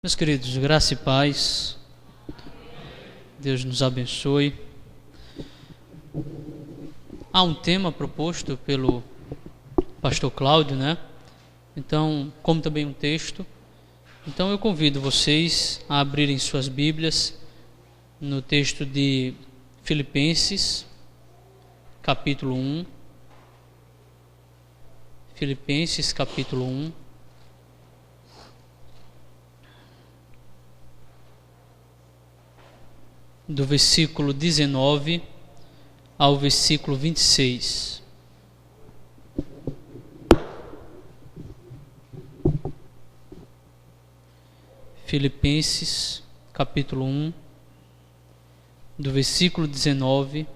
Meus queridos, graça e paz, Deus nos abençoe. Há um tema proposto pelo pastor Cláudio, né? Então, como também um texto. Então eu convido vocês a abrirem suas Bíblias no texto de Filipenses, capítulo 1. Filipenses, capítulo 1. Do versículo 19 ao versículo 26. Filipenses, capítulo 1, do versículo 19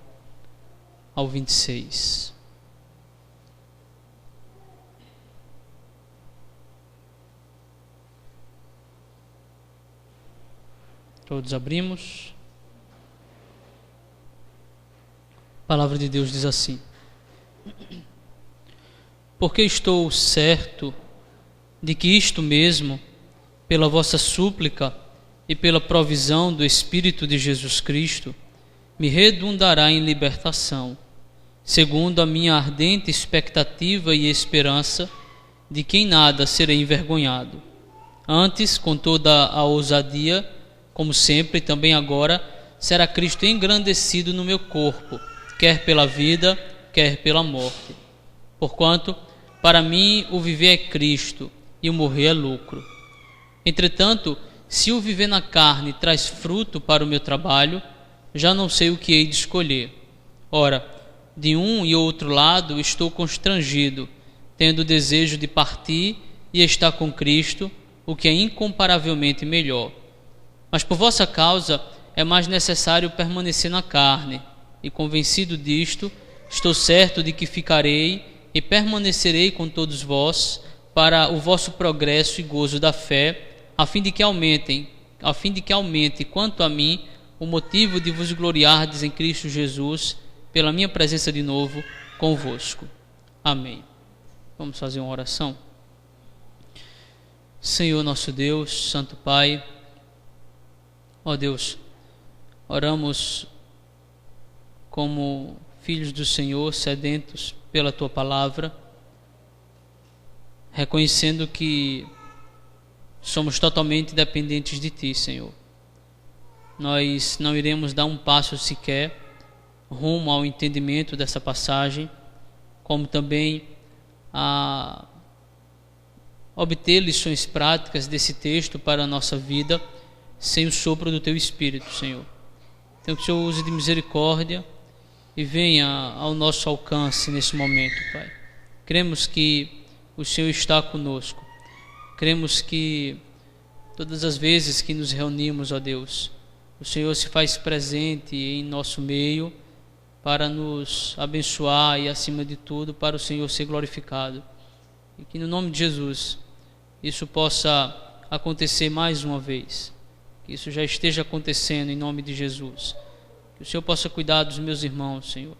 ao 26. Todos abrimos. A palavra de Deus diz assim: porque estou certo de que isto mesmo, pela vossa súplica e pela provisão do Espírito de Jesus Cristo, me redundará em libertação, segundo a minha ardente expectativa e esperança de que em nada serei envergonhado. Antes, com toda a ousadia, como sempre, também agora, será Cristo engrandecido no meu corpo, quer pela vida, quer pela morte. Porquanto, para mim, o viver é Cristo e o morrer é lucro. Entretanto, se o viver na carne traz fruto para o meu trabalho, já não sei o que hei de escolher. Ora, de um e outro lado estou constrangido, tendo o desejo de partir e estar com Cristo, o que é incomparavelmente melhor. Mas por vossa causa é mais necessário permanecer na carne, e convencido disto, estou certo de que ficarei e permanecerei com todos vós para o vosso progresso e gozo da fé, a fim de que aumente quanto a mim o motivo de vos gloriardes em Cristo Jesus, pela minha presença de novo convosco. Amém. Vamos fazer uma oração. Senhor nosso Deus, Santo Pai, ó Deus, oramos como filhos do Senhor, sedentos pela Tua palavra, reconhecendo que somos totalmente dependentes de Ti, Senhor. Nós não iremos dar um passo sequer rumo ao entendimento dessa passagem, como também a obter lições práticas desse texto para a nossa vida, sem o sopro do Teu Espírito, Senhor. Então que o Senhor use de misericórdia e venha ao nosso alcance nesse momento, Pai. Cremos que o Senhor está conosco. Cremos que todas as vezes que nos reunimos, ó Deus, o Senhor se faz presente em nosso meio para nos abençoar e, acima de tudo, para o Senhor ser glorificado. E que no nome de Jesus isso possa acontecer mais uma vez. Que isso já esteja acontecendo em nome de Jesus. Que o Senhor possa cuidar dos meus irmãos, Senhor.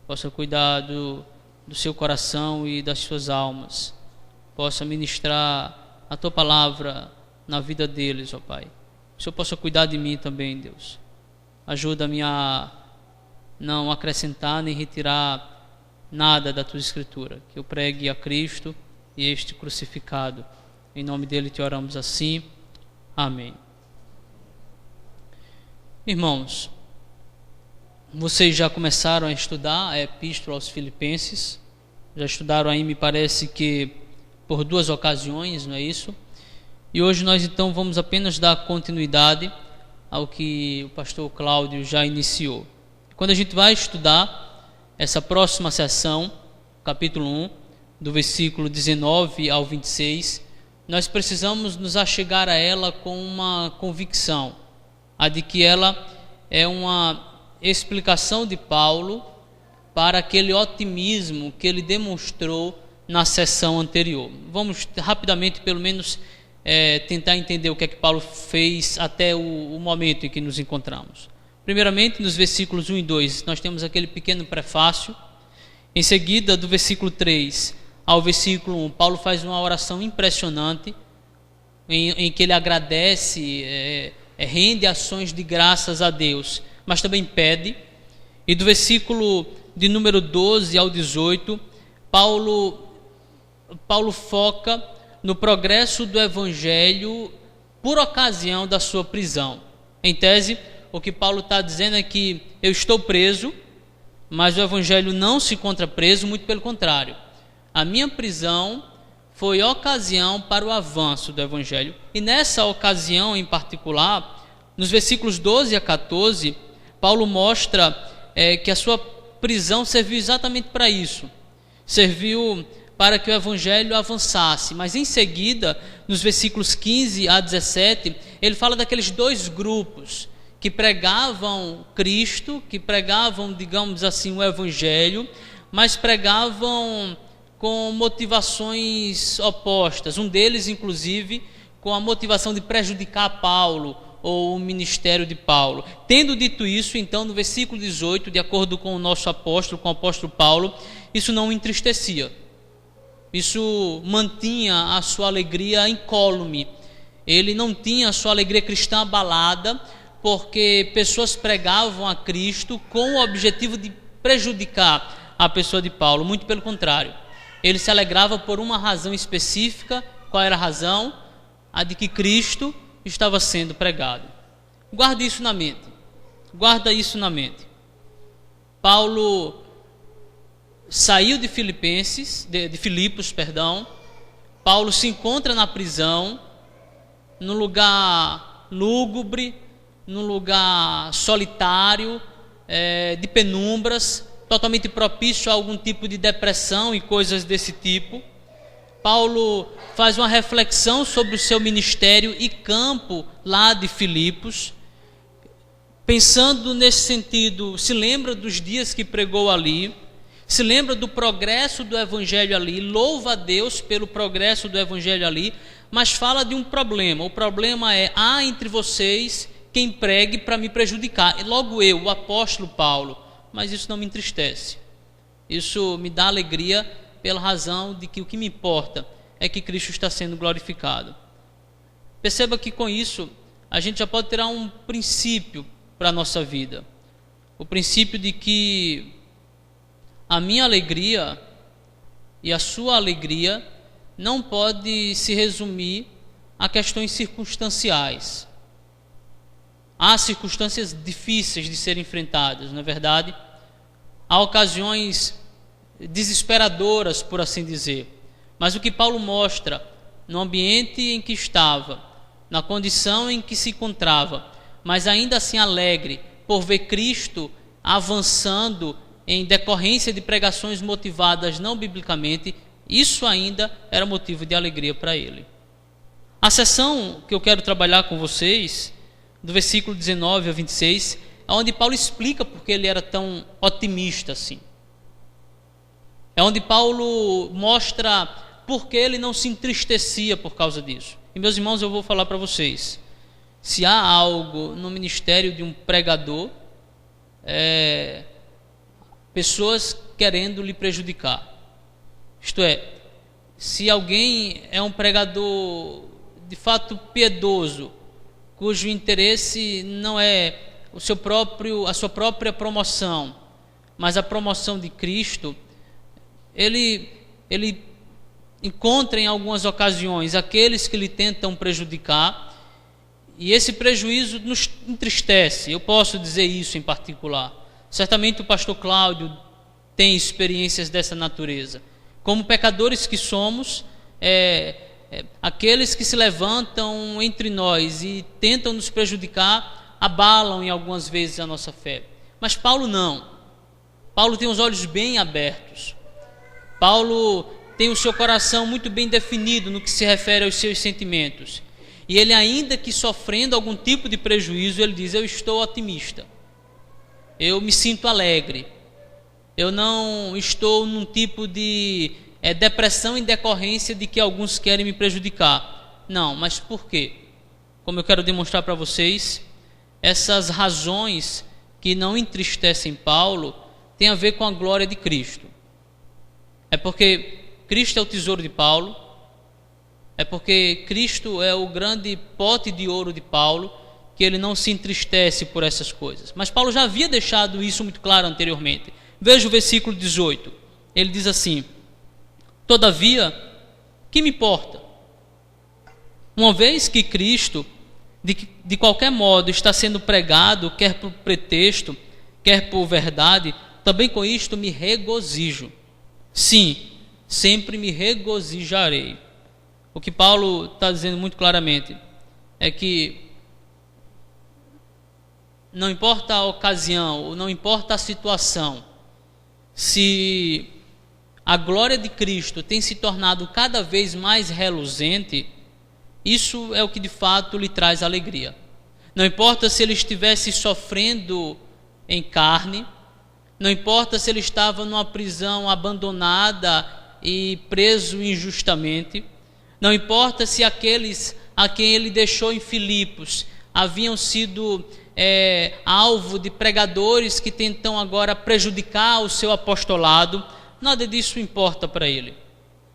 Possa cuidar do seu coração e das suas almas. Possa ministrar a Tua palavra na vida deles, ó Pai. Que o Senhor possa cuidar de mim também, Deus. Ajuda-me a não acrescentar nem retirar nada da Tua Escritura. Que eu pregue a Cristo e este crucificado. Em nome dele te oramos assim. Amém. Irmãos, vocês já começaram a estudar a Epístola aos Filipenses, já estudaram aí, me parece que por 2 ocasiões, não é isso? E hoje nós então vamos apenas dar continuidade ao que o pastor Cláudio já iniciou. Quando a gente vai estudar essa próxima sessão, capítulo 1, do versículo 19 ao 26, nós precisamos nos achegar a ela com uma convicção, a de que ela é uma explicação de Paulo para aquele otimismo que ele demonstrou na sessão anterior. Vamos rapidamente, pelo menos, tentar entender o que é que Paulo fez até o momento em que nos encontramos. Primeiramente, nos versículos 1 e 2, nós temos aquele pequeno prefácio. Em seguida, do versículo 3 ao versículo 1, Paulo faz uma oração impressionante, em que ele agradece, rende ações de graças a Deus, mas também pede. E do versículo de número 12 ao 18, Paulo foca no progresso do Evangelho por ocasião da sua prisão. Em tese, o que Paulo está dizendo é que eu estou preso, mas o Evangelho não se encontra preso, muito pelo contrário. A minha prisão foi ocasião para o avanço do Evangelho. E nessa ocasião em particular, nos versículos 12 a 14, Paulo mostra que a sua prisão serviu exatamente para isso. Serviu para que o Evangelho avançasse. Mas em seguida, nos versículos 15 a 17, ele fala daqueles dois grupos que pregavam Cristo, que pregavam, digamos assim, o Evangelho, mas pregavam com motivações opostas. Um deles, inclusive, com a motivação de prejudicar Paulo ou o ministério de Paulo. Tendo dito isso, então, no versículo 18, de acordo com o nosso apóstolo, com o apóstolo Paulo, isso não o entristecia. Isso mantinha a sua alegria incólume. Ele não tinha a sua alegria cristã abalada, porque pessoas pregavam a Cristo com o objetivo de prejudicar a pessoa de Paulo. Muito pelo contrário. Ele se alegrava por uma razão específica. Qual era a razão? A de que Cristo estava sendo pregado. Guarde isso na mente. Guarda isso na mente. Paulo saiu de Filipos. Paulo se encontra na prisão, num lugar lúgubre, num lugar solitário, de penumbras, totalmente propício a algum tipo de depressão e coisas desse tipo. Paulo faz uma reflexão sobre o seu ministério e campo lá de Filipos. Pensando nesse sentido, se lembra dos dias que pregou ali, se lembra do progresso do Evangelho ali, louva a Deus pelo progresso do Evangelho ali, mas fala de um problema. O problema é: há entre vocês quem pregue para me prejudicar. E logo eu, o apóstolo Paulo. Mas isso não me entristece. Isso me dá alegria pela razão de que o que me importa é que Cristo está sendo glorificado. Perceba que com isso a gente já pode tirar um princípio para a nossa vida. O princípio de que a minha alegria e a sua alegria não pode se resumir a questões circunstanciais. Há circunstâncias difíceis de serem enfrentadas, não é verdade? Há ocasiões desesperadoras, por assim dizer. Mas o que Paulo mostra no ambiente em que estava, na condição em que se encontrava, mas ainda assim alegre por ver Cristo avançando em decorrência de pregações motivadas não biblicamente, isso ainda era motivo de alegria para ele. A seção que eu quero trabalhar com vocês, do versículo 19 a 26, é onde Paulo explica porque ele era tão otimista assim. É onde Paulo mostra por que ele não se entristecia por causa disso. E meus irmãos, eu vou falar para vocês, se há algo no ministério de um pregador, pessoas querendo lhe prejudicar. Isto é, se alguém é um pregador de fato piedoso, cujo interesse não é a sua própria promoção, mas a promoção de Cristo, ele encontra em algumas ocasiões aqueles que lhe tentam prejudicar, e esse prejuízo nos entristece. Eu posso dizer isso em particular. Certamente o pastor Cláudio tem experiências dessa natureza. Como pecadores que somos, aqueles que se levantam entre nós e tentam nos prejudicar, abalam em algumas vezes a nossa fé. Mas Paulo não. Paulo tem os olhos bem abertos. Paulo tem o seu coração muito bem definido no que se refere aos seus sentimentos. E ele, ainda que sofrendo algum tipo de prejuízo, ele diz: eu estou otimista. Eu me sinto alegre. Eu não estou num tipo de depressão em decorrência de que alguns querem me prejudicar. Não, mas por quê? Como eu quero demonstrar para vocês, essas razões que não entristecem Paulo têm a ver com a glória de Cristo. É porque Cristo é o tesouro de Paulo, É porque Cristo é o grande pote de ouro de Paulo, que ele não se entristece por essas coisas. Mas Paulo já havia deixado isso muito claro anteriormente. Veja o versículo 18. Ele diz assim: todavia, que me importa? Uma vez que Cristo, de qualquer modo, está sendo pregado, quer por pretexto, quer por verdade, também com isto me regozijo. Sim, sempre me regozijarei. O que Paulo está dizendo muito claramente é que não importa a ocasião, não importa a situação, se a glória de Cristo tem se tornado cada vez mais reluzente, isso é o que de fato lhe traz alegria. Não importa se ele estivesse sofrendo em carne, não importa se ele estava numa prisão abandonada e preso injustamente, não importa se aqueles a quem ele deixou em Filipos haviam sido alvo de pregadores que tentam agora prejudicar o seu apostolado, nada disso importa para ele.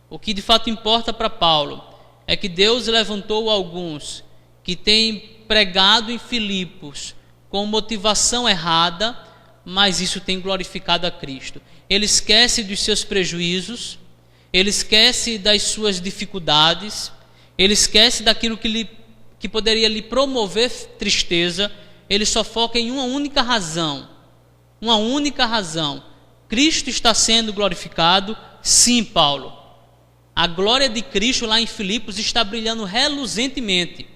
O que de fato importa para Paulo é que Deus levantou alguns que têm pregado em Filipos com motivação errada, mas isso tem glorificado a Cristo. Ele esquece dos seus prejuízos, ele esquece das suas dificuldades, ele esquece daquilo que poderia lhe promover tristeza. Ele só foca em uma única razão. Cristo está sendo glorificado, sim, Paulo. A glória de Cristo lá em Filipos está brilhando reluzentemente.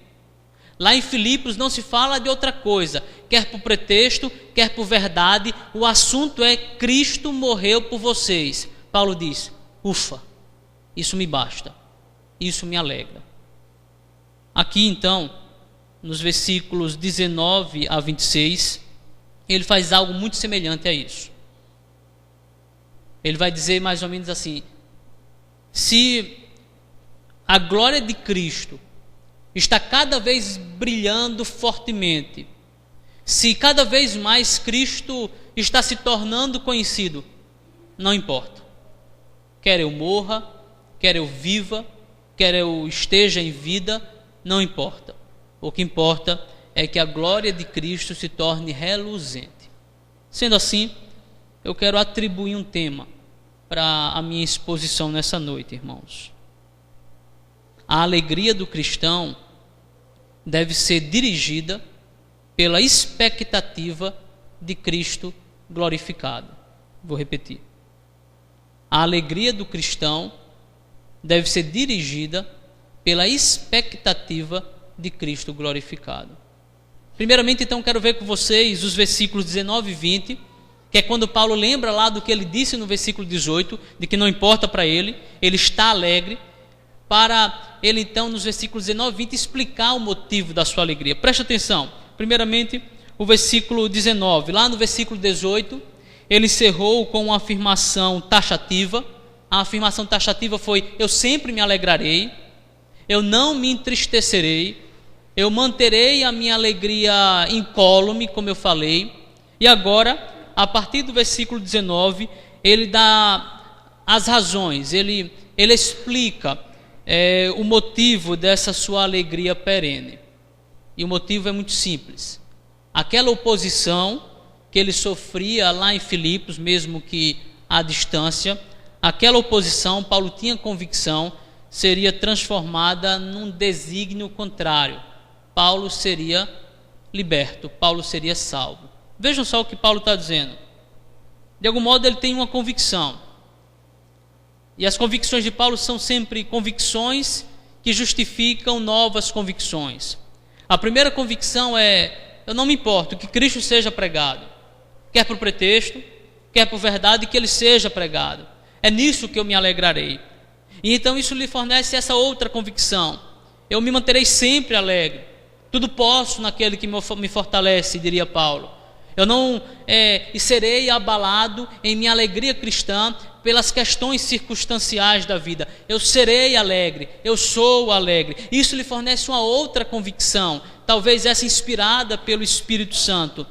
Lá em Filipos não se fala de outra coisa, quer por pretexto, quer por verdade, o assunto é Cristo morreu por vocês. Paulo diz: ufa, isso me basta, isso me alegra. Aqui então, nos versículos 19 a 26, ele faz algo muito semelhante a isso. Ele vai dizer mais ou menos assim: se a glória de Cristo está cada vez brilhando fortemente, se cada vez mais Cristo está se tornando conhecido, não importa. Quer eu morra, quer eu viva, quer eu esteja em vida, não importa. O que importa é que a glória de Cristo se torne reluzente. Sendo assim, eu quero atribuir um tema para a minha exposição nessa noite, irmãos. A alegria do cristão deve ser dirigida pela expectativa de Cristo glorificado. Vou repetir. A alegria do cristão deve ser dirigida pela expectativa de Cristo glorificado. Primeiramente, então, quero ver com vocês os versículos 19 e 20, que é quando Paulo lembra lá do que ele disse no versículo 18, de que não importa para ele, ele está alegre, para ele então, nos versículos 19 e 20, explicar o motivo da sua alegria. Preste atenção. Primeiramente, o versículo 19. Lá no versículo 18, ele encerrou com uma afirmação taxativa. A afirmação taxativa foi: eu sempre me alegrarei, eu não me entristecerei, eu manterei a minha alegria incólume, como eu falei. E agora, a partir do versículo 19, ele dá as razões, ele explica o motivo dessa sua alegria perene. E o motivo é muito simples. Aquela oposição que ele sofria lá em Filipos, mesmo que à distância, aquela oposição, Paulo tinha convicção, seria transformada num desígnio contrário. Paulo seria liberto, Paulo seria salvo. Vejam só o que Paulo está dizendo. De algum modo ele tem uma convicção. E as convicções de Paulo são sempre convicções que justificam novas convicções. A primeira convicção é: eu não me importo que Cristo seja pregado, quer por pretexto, quer por verdade, que ele seja pregado. É nisso que eu me alegrarei. E então isso lhe fornece essa outra convicção: eu me manterei sempre alegre. Tudo posso naquele que me fortalece, diria Paulo. Eu não serei abalado em minha alegria cristã pelas questões circunstanciais da vida. Eu serei alegre, eu sou alegre. Isso lhe fornece uma outra convicção, talvez essa inspirada pelo Espírito Santo,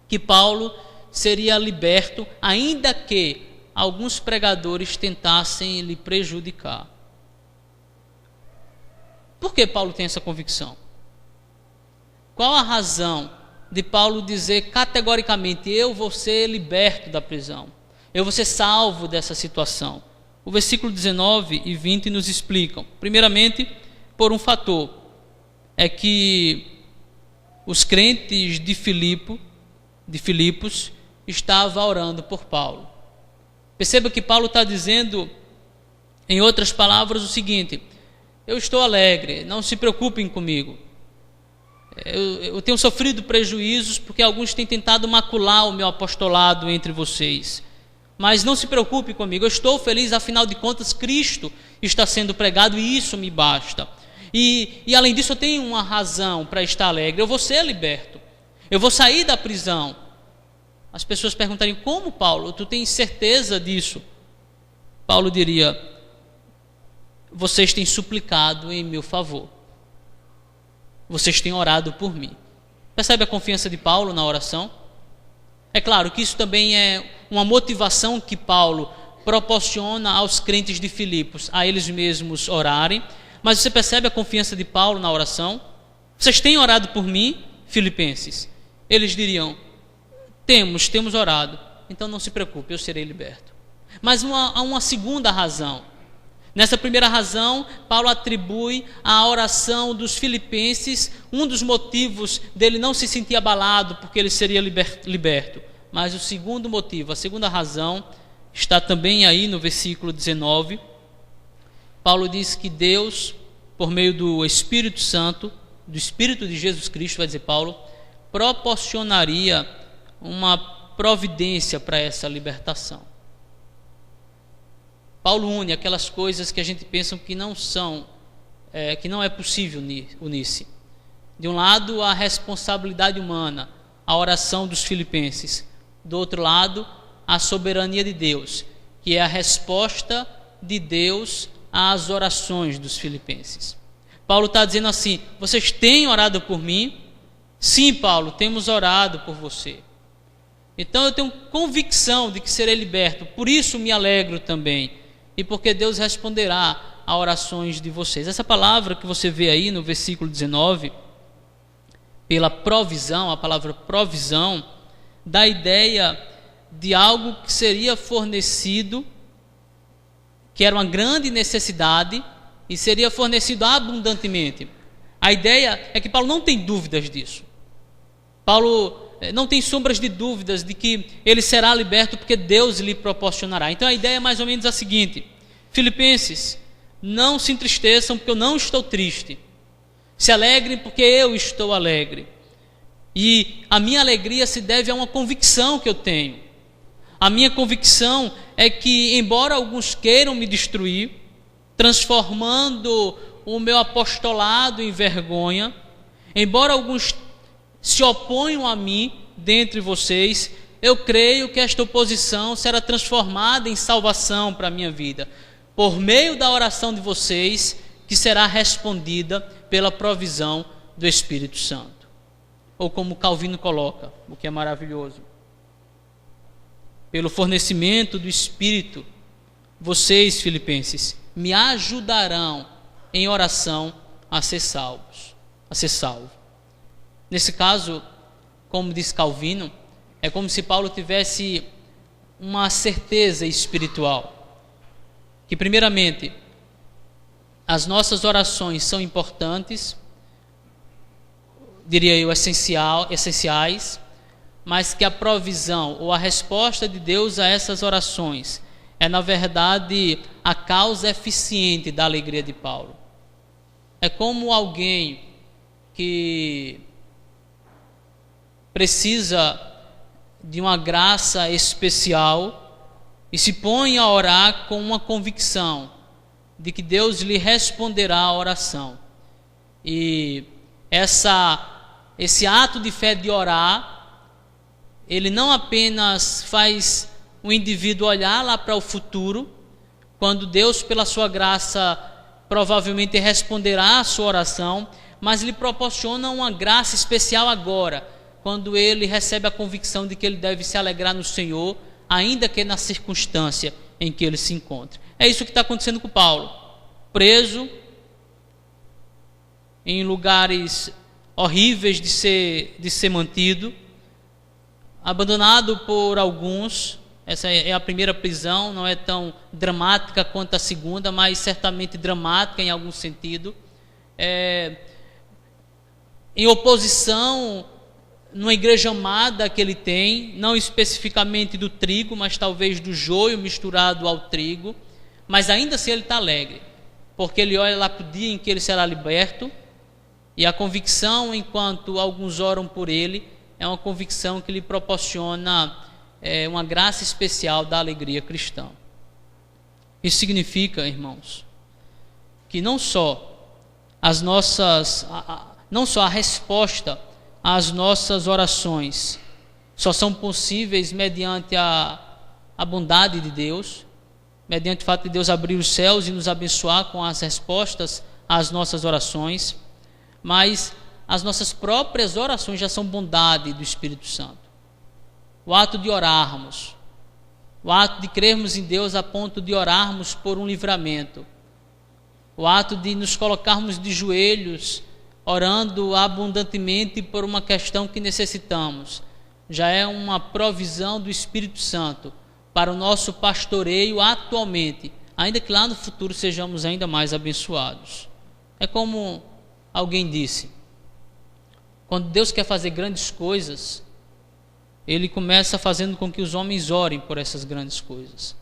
que Paulo seria liberto, ainda que alguns pregadores tentassem lhe prejudicar. Por que Paulo tem essa convicção? Qual a razão de Paulo dizer categoricamente: eu vou ser liberto da prisão, eu vou ser salvo dessa situação? O versículo 19 e 20 nos explicam. Primeiramente, por um fator, é que os crentes de Filipos estavam orando por Paulo. Perceba que Paulo está dizendo, em outras palavras, o seguinte: eu estou alegre, não se preocupem comigo. Eu tenho sofrido prejuízos porque alguns têm tentado macular o meu apostolado entre vocês. Mas não se preocupe comigo, eu estou feliz, afinal de contas Cristo está sendo pregado e isso me basta. E além disso eu tenho uma razão para estar alegre: eu vou ser liberto, eu vou sair da prisão. As pessoas perguntariam: como, Paulo? Tu tens certeza disso? Paulo diria: vocês têm suplicado em meu favor, vocês têm orado por mim. Percebe a confiança de Paulo na oração? É claro que isso também é uma motivação que Paulo proporciona aos crentes de Filipos, a eles mesmos orarem. Mas você percebe a confiança de Paulo na oração? Vocês têm orado por mim, filipenses? Eles diriam: temos orado. Então não se preocupe, eu serei liberto. Mas há uma segunda razão. Nessa primeira razão, Paulo atribui à oração dos filipenses um dos motivos dele não se sentir abalado porque ele seria liberto. Mas o segundo motivo, a segunda razão, está também aí no versículo 19. Paulo diz que Deus, por meio do Espírito Santo, do Espírito de Jesus Cristo, vai dizer Paulo, proporcionaria uma providência para essa libertação. Paulo une aquelas coisas que a gente pensa que não são, que não é possível unir-se. De um lado, a responsabilidade humana, a oração dos filipenses. Do outro lado, a soberania de Deus, que é a resposta de Deus às orações dos filipenses. Paulo está dizendo assim: vocês têm orado por mim? Sim, Paulo, temos orado por você. Então eu tenho convicção de que serei liberto, por isso me alegro também. E porque Deus responderá a orações de vocês. Essa palavra que você vê aí no versículo 19, pela provisão, a palavra provisão, dá a ideia de algo que seria fornecido, que era uma grande necessidade e seria fornecido abundantemente. A ideia é que Paulo não tem dúvidas disso. Paulo não tem sombras de dúvidas de que ele será liberto porque Deus lhe proporcionará. Então a ideia é mais ou menos a seguinte: filipenses, não se entristeçam porque eu não estou triste. Se alegrem porque eu estou alegre. E a minha alegria se deve a uma convicção que eu tenho. A minha convicção é que, embora alguns queiram me destruir, transformando o meu apostolado em vergonha, embora alguns se oponham a mim dentre vocês, eu creio que esta oposição será transformada em salvação para a minha vida, por meio da oração de vocês, que será respondida pela provisão do Espírito Santo. Ou como Calvino coloca, o que é maravilhoso: pelo fornecimento do Espírito, vocês, filipenses, me ajudarão em oração a ser salvos, a ser salvo. Nesse caso, como diz Calvino, é como se Paulo tivesse uma certeza espiritual, que primeiramente as nossas orações são importantes, diria eu essenciais, mas que a provisão ou a resposta de Deus a essas orações é, na verdade, a causa eficiente da alegria de Paulo. É como alguém que precisa de uma graça especial e se põe a orar com uma convicção de que Deus lhe responderá a oração. E esse ato de fé de orar, ele não apenas faz o indivíduo olhar lá para o futuro, quando Deus, pela sua graça, provavelmente responderá a sua oração, mas lhe proporciona uma graça especial agora, quando ele recebe a convicção de que ele deve se alegrar no Senhor, ainda que na circunstância em que ele se encontre. É isso que está acontecendo com Paulo, preso, em lugares horríveis de ser mantido, abandonado por alguns. Essa é a primeira prisão, não é tão dramática quanto a segunda, mas certamente dramática em algum sentido. Em oposição, numa igreja amada que ele tem, não especificamente do trigo, mas talvez do joio misturado ao trigo, mas ainda assim ele está alegre, porque ele olha lá para o dia em que ele será liberto, e a convicção, enquanto alguns oram por ele, é uma convicção que lhe proporciona uma graça especial da alegria cristã. Isso significa, irmãos, que não só a resposta às nossas orações só são possíveis mediante a bondade de Deus, mediante o fato de Deus abrir os céus e nos abençoar com as respostas às nossas orações, mas as nossas próprias orações já são bondade do Espírito Santo. O ato de orarmos, o ato de crermos em Deus a ponto de orarmos por um livramento, o ato de nos colocarmos de joelhos, orando abundantemente por uma questão que necessitamos, já é uma provisão do Espírito Santo para o nosso pastoreio atualmente, ainda que lá no futuro sejamos ainda mais abençoados. É como alguém disse, quando Deus quer fazer grandes coisas, Ele começa fazendo com que os homens orem por essas grandes coisas.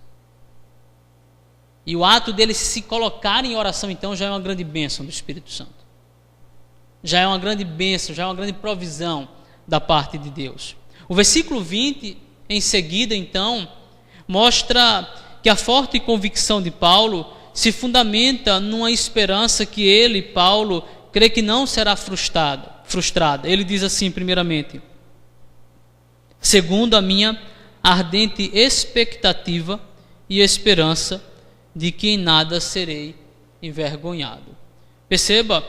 E o ato deles se colocarem em oração, então, já é uma grande bênção do Espírito Santo. Já é uma grande bênção, já é uma grande provisão da parte de Deus. O versículo 20, em seguida, então, mostra que a forte convicção de Paulo se fundamenta numa esperança que ele, Paulo, crê que não será frustrada. Ele diz assim, primeiramente: segundo a minha ardente expectativa e esperança de que em nada serei envergonhado. Perceba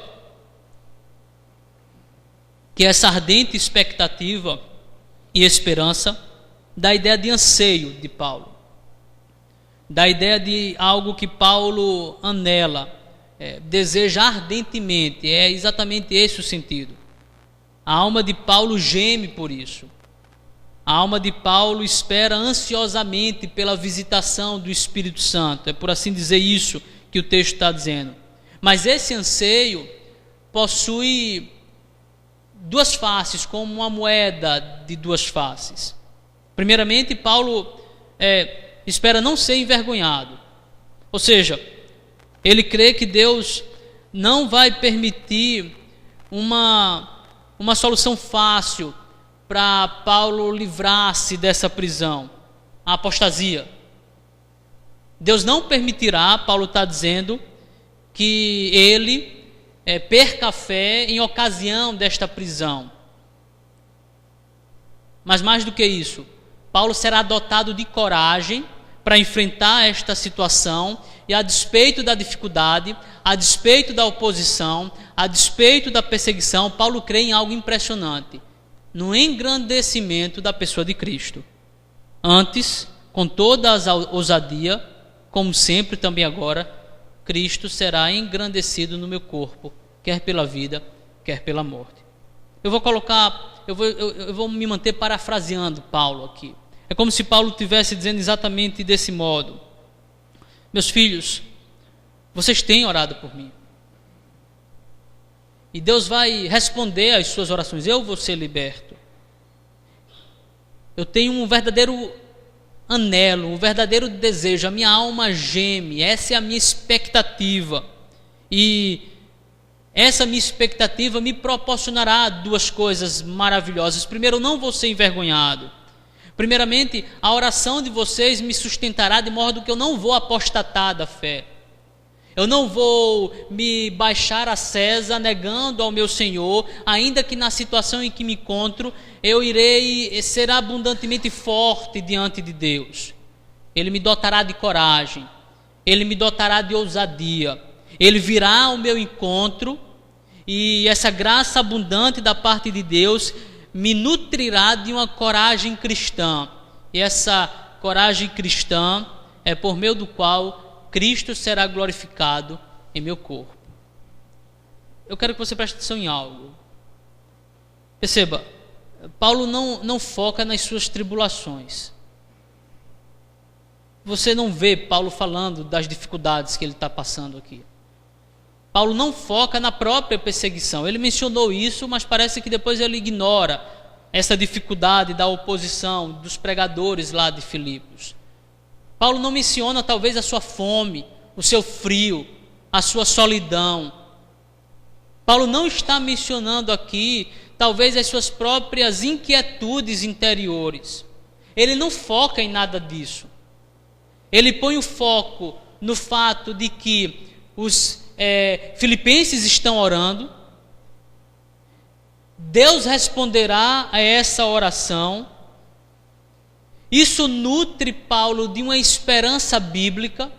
que essa ardente expectativa e esperança dá a ideia de anseio de Paulo, dá a ideia de algo que Paulo anela, deseja ardentemente. É exatamente esse o sentido. A alma de Paulo geme por isso. A alma de Paulo espera ansiosamente pela visitação do Espírito Santo. É por assim dizer isso que o texto está dizendo. Mas esse anseio possui duas faces, como uma moeda de duas faces. Primeiramente, Paulo espera não ser envergonhado. Ou seja, ele crê que Deus não vai permitir uma solução fácil para Paulo livrar-se dessa prisão, a apostasia. Deus não permitirá, Paulo está dizendo, que ele perca a fé em ocasião desta prisão. Mas mais do que isso, Paulo será dotado de coragem para enfrentar esta situação e, a despeito da dificuldade, a despeito da oposição, a despeito da perseguição, Paulo crê em algo impressionante: no engrandecimento da pessoa de Cristo. Antes, com toda a ousadia, como sempre também agora, Cristo será engrandecido no meu corpo, quer pela vida, quer pela morte. Eu vou me manter parafraseando Paulo aqui. É como se Paulo estivesse dizendo exatamente desse modo: meus filhos, vocês têm orado por mim, e Deus vai responder às suas orações. Eu vou ser liberto. Eu tenho um verdadeiro anelo, um verdadeiro desejo. A minha alma geme. Essa é a minha expectativa. E essa minha expectativa me proporcionará duas coisas maravilhosas. Primeiro, eu não vou ser envergonhado. Primeiramente, a oração de vocês me sustentará de modo que eu não vou apostatar da fé. Eu não vou me baixar a César negando ao meu Senhor, ainda que na situação em que me encontro, eu irei ser abundantemente forte diante de Deus. Ele me dotará de coragem, Ele me dotará de ousadia, Ele virá ao meu encontro, e essa graça abundante da parte de Deus me nutrirá de uma coragem cristã. E essa coragem cristã é por meio do qual Cristo será glorificado em meu corpo. eu quero que você preste atenção em algo. Perceba, Paulo não foca nas suas tribulações. Você não vê Paulo falando das dificuldades que ele está passando aqui. Paulo não foca na própria perseguição. Ele mencionou isso, mas parece que depois ele ignora essa dificuldade da oposição dos pregadores lá de Filipos. Paulo não menciona talvez a sua fome, o seu frio, a sua solidão. Paulo não está mencionando aqui talvez as suas próprias inquietudes interiores. Ele não foca em nada disso. Ele põe o foco no fato de que os filipenses estão orando. Deus responderá a essa oração. Isso nutre Paulo de uma esperança bíblica.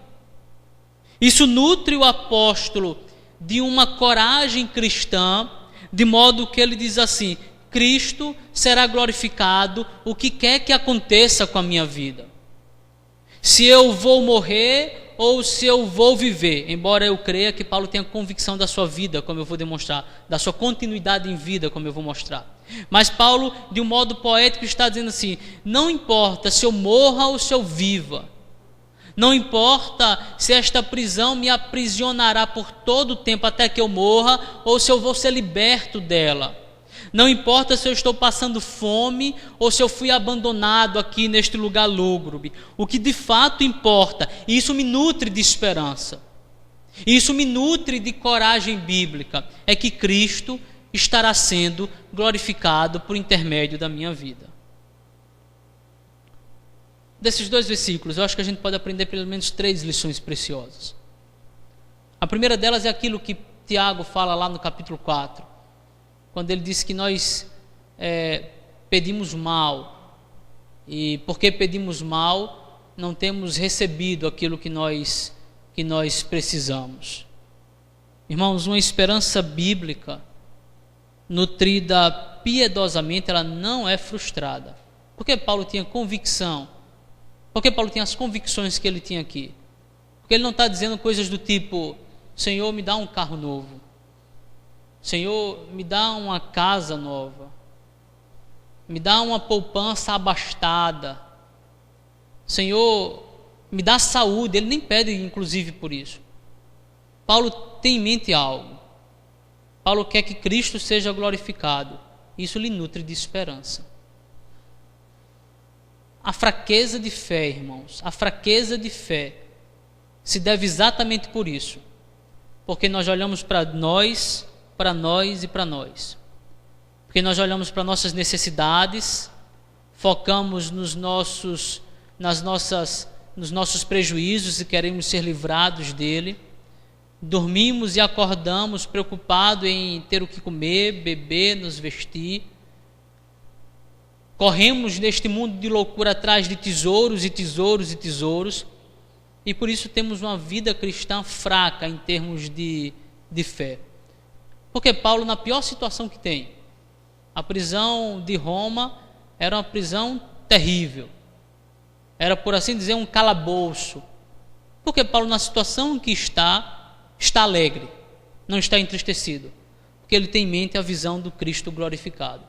Isso nutre o apóstolo de uma coragem cristã, de modo que ele diz assim: Cristo será glorificado, o que quer que aconteça com a minha vida. Se eu vou morrer ou se eu vou viver, embora eu creia que Paulo tenha convicção da sua vida, como eu vou demonstrar, da sua continuidade em vida, como eu vou mostrar. Mas Paulo, de um modo poético, está dizendo assim: não importa se eu morra ou se eu viva, não importa se esta prisão me aprisionará por todo o tempo até que eu morra, ou se eu vou ser liberto dela. Não importa se eu estou passando fome ou se eu fui abandonado aqui neste lugar lúgubre. O que de fato importa, e isso me nutre de esperança, isso me nutre de coragem bíblica, é que Cristo estará sendo glorificado por intermédio da minha vida. Desses 2 versículos, eu acho que a gente pode aprender pelo menos 3 lições preciosas. A primeira delas é aquilo que Tiago fala lá no capítulo 4, quando ele diz que nós pedimos mal, e porque pedimos mal, não temos recebido aquilo que nós precisamos. Irmãos, uma esperança bíblica, nutrida piedosamente, ela não é frustrada. Porque Paulo tinha convicção. Porque Paulo tinha as convicções que ele tinha aqui. Porque ele não está dizendo coisas do tipo: Senhor, me dá um carro novo. Senhor, me dá uma casa nova. Me dá uma poupança abastada. Senhor, me dá saúde. Ele nem pede, inclusive, por isso. Paulo tem em mente algo. Paulo quer que Cristo seja glorificado. Isso lhe nutre de esperança. A fraqueza de fé, irmãos, a fraqueza de fé se deve exatamente por isso. Porque nós olhamos para nós e para nós. Porque nós olhamos para nossas necessidades, focamos nos nossos prejuízos e queremos ser livrados dele. Dormimos e acordamos preocupados em ter o que comer, beber, nos vestir. Corremos neste mundo de loucura atrás de tesouros e tesouros e tesouros. E por isso temos uma vida cristã fraca em termos de fé. Porque Paulo, na pior situação que tem, a prisão de Roma era uma prisão terrível. Era, por assim dizer, um calabouço. Porque Paulo, na situação em que está alegre, não está entristecido. Porque ele tem em mente a visão do Cristo glorificado.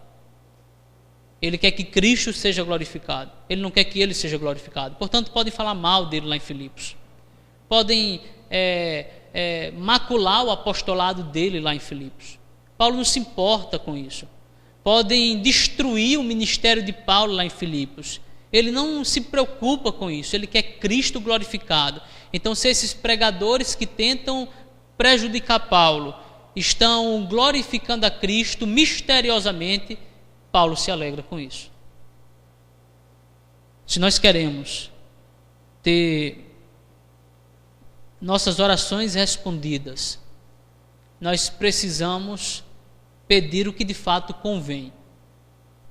Ele quer que Cristo seja glorificado. Ele não quer que ele seja glorificado. Portanto, podem falar mal dele lá em Filipos. Podem macular o apostolado dele lá em Filipos. Paulo não se importa com isso. Podem destruir o ministério de Paulo lá em Filipos. Ele não se preocupa com isso. Ele quer Cristo glorificado. Então, se esses pregadores que tentam prejudicar Paulo estão glorificando a Cristo misteriosamente, Paulo se alegra com isso. Se nós queremos ter nossas orações respondidas, nós precisamos pedir o que de fato convém.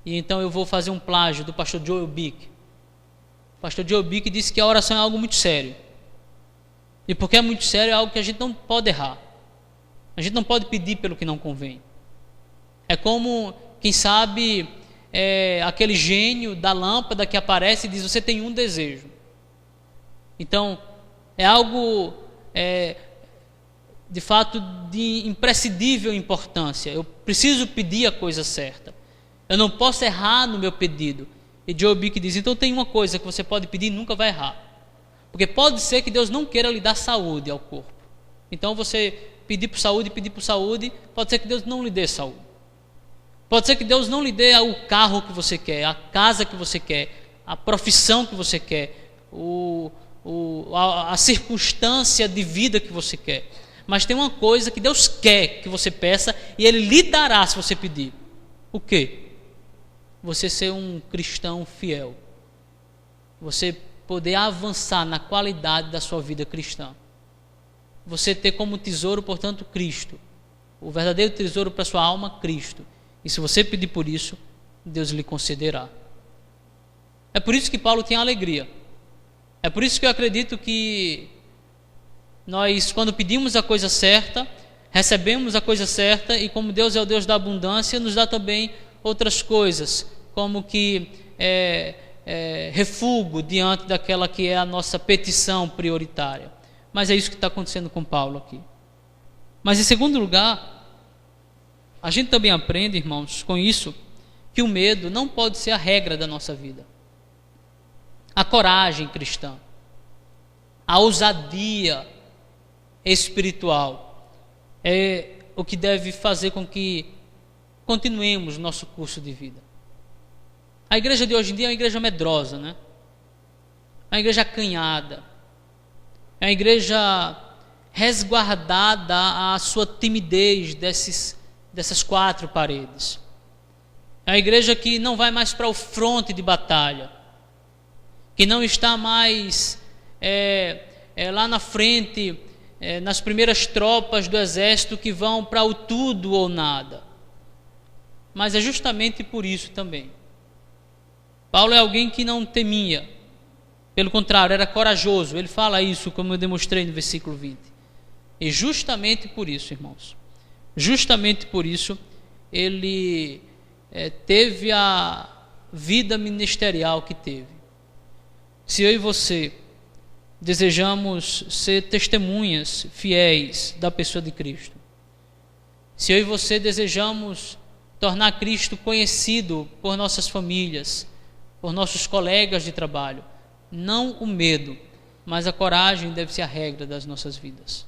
E então eu vou fazer um plágio do pastor Joel Bick. O pastor Joel Bick disse que a oração é algo muito sério. E porque é muito sério, é algo que a gente não pode errar. A gente não pode pedir pelo que não convém. É como, quem sabe, aquele gênio da lâmpada que aparece e diz: você tem um desejo. Então, é algo de fato de imprescindível importância. Eu preciso pedir a coisa certa. Eu não posso errar no meu pedido. E Joe Bick diz, então tem uma coisa que você pode pedir e nunca vai errar. Porque pode ser que Deus não queira lhe dar saúde ao corpo. Então você pedir por saúde, pode ser que Deus não lhe dê saúde. Pode ser que Deus não lhe dê o carro que você quer, a casa que você quer, a profissão que você quer, a circunstância de vida que você quer. Mas tem uma coisa que Deus quer que você peça e Ele lhe dará se você pedir. O quê? Você ser um cristão fiel. Você poder avançar na qualidade da sua vida cristã. Você ter como tesouro, portanto, Cristo. O verdadeiro tesouro para a sua alma, Cristo. E se você pedir por isso, Deus lhe concederá. É por isso que Paulo tem alegria. É por isso que eu acredito que nós, quando pedimos a coisa certa, recebemos a coisa certa, e como Deus é o Deus da abundância, nos dá também outras coisas, como que refúgio diante daquela que é a nossa petição prioritária. Mas é isso que está acontecendo com Paulo aqui. Mas em segundo lugar, a gente também aprende, irmãos, com isso, que o medo não pode ser a regra da nossa vida. A coragem cristã, a ousadia espiritual é o que deve fazer com que continuemos nosso curso de vida. A igreja de hoje em dia é uma igreja medrosa, né? É uma igreja acanhada, é uma igreja resguardada à sua timidez dessas quatro paredes. É uma igreja que não vai mais para o fronte de batalha, que não está mais lá na frente, nas primeiras tropas do exército que vão para o tudo ou nada. Mas é justamente por isso também. Paulo é alguém que não temia, pelo contrário, era corajoso. Ele fala isso, como eu demonstrei no versículo 20. E justamente por isso, irmãos, justamente por isso, ele teve a vida ministerial que teve. Se eu e você desejamos ser testemunhas fiéis da pessoa de Cristo, se eu e você desejamos tornar Cristo conhecido por nossas famílias, por nossos colegas de trabalho, não o medo, mas a coragem deve ser a regra das nossas vidas.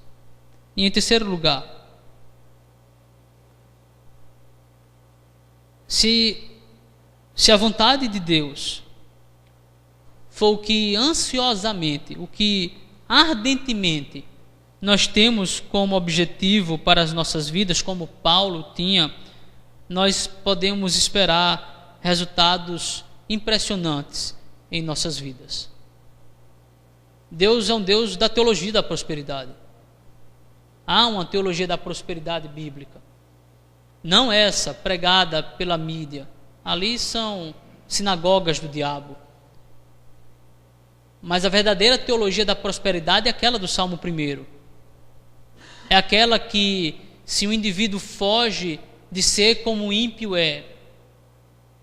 E em terceiro lugar, se a vontade de Deus for o que ansiosamente, o que ardentemente nós temos como objetivo para as nossas vidas, como Paulo tinha, nós podemos esperar resultados impressionantes em nossas vidas. Deus é um Deus da teologia da prosperidade. Há uma teologia da prosperidade bíblica, não essa pregada pela mídia. Ali são sinagogas do diabo. Mas a verdadeira teologia da prosperidade é aquela do Salmo 1. É aquela que, se o indivíduo foge de ser como o ímpio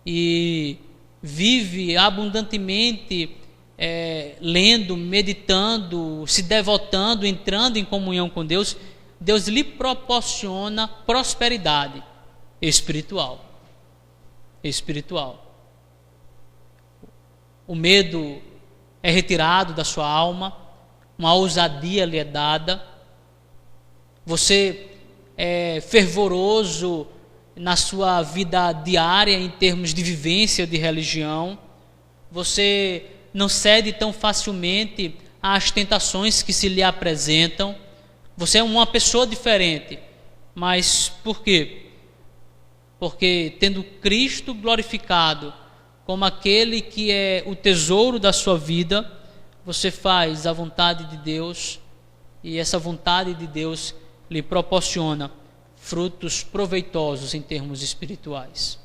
e vive abundantemente lendo, meditando, se devotando, entrando em comunhão com Deus, Deus lhe proporciona prosperidade espiritual. O medo é retirado da sua alma, uma ousadia lhe é dada, você é fervoroso na sua vida diária em termos de vivência de religião, você não cede tão facilmente às tentações que se lhe apresentam, você é uma pessoa diferente. Mas por quê? Porque tendo Cristo glorificado como aquele que é o tesouro da sua vida, você faz a vontade de Deus, e essa vontade de Deus lhe proporciona frutos proveitosos em termos espirituais.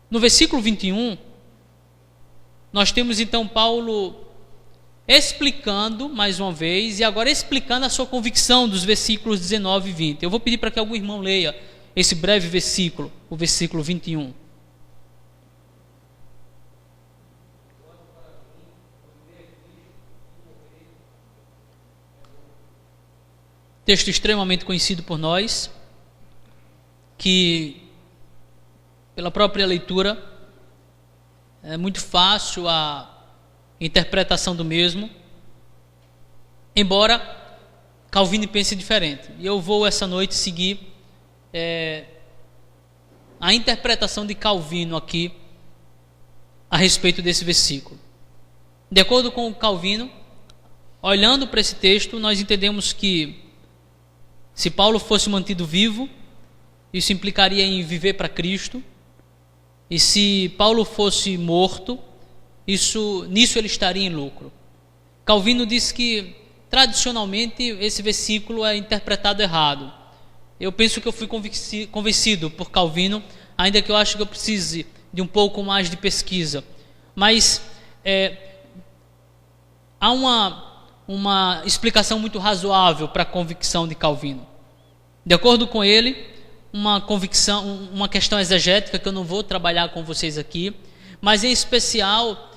No versículo 21, nós temos então Paulo explicando mais uma vez, e agora explicando a sua convicção dos versículos 19 e 20. Eu vou pedir para que algum irmão leia esse breve versículo, o versículo 21. texto extremamente conhecido por nós, que pela própria leitura é muito fácil a interpretação do mesmo, embora Calvino pense diferente. E eu vou essa noite seguir a interpretação de Calvino aqui a respeito desse versículo. De acordo com Calvino, olhando para esse texto, nós entendemos que se Paulo fosse mantido vivo, isso implicaria em viver para Cristo. E se Paulo fosse morto, nisso ele estaria em lucro. Calvino diz que, tradicionalmente, esse versículo é interpretado errado. Eu penso que eu fui convencido por Calvino, ainda que eu acho que eu precise de um pouco mais de pesquisa. Mas há uma explicação muito razoável para a convicção de Calvino. De acordo com ele, uma questão exegética que eu não vou trabalhar com vocês aqui, mas em especial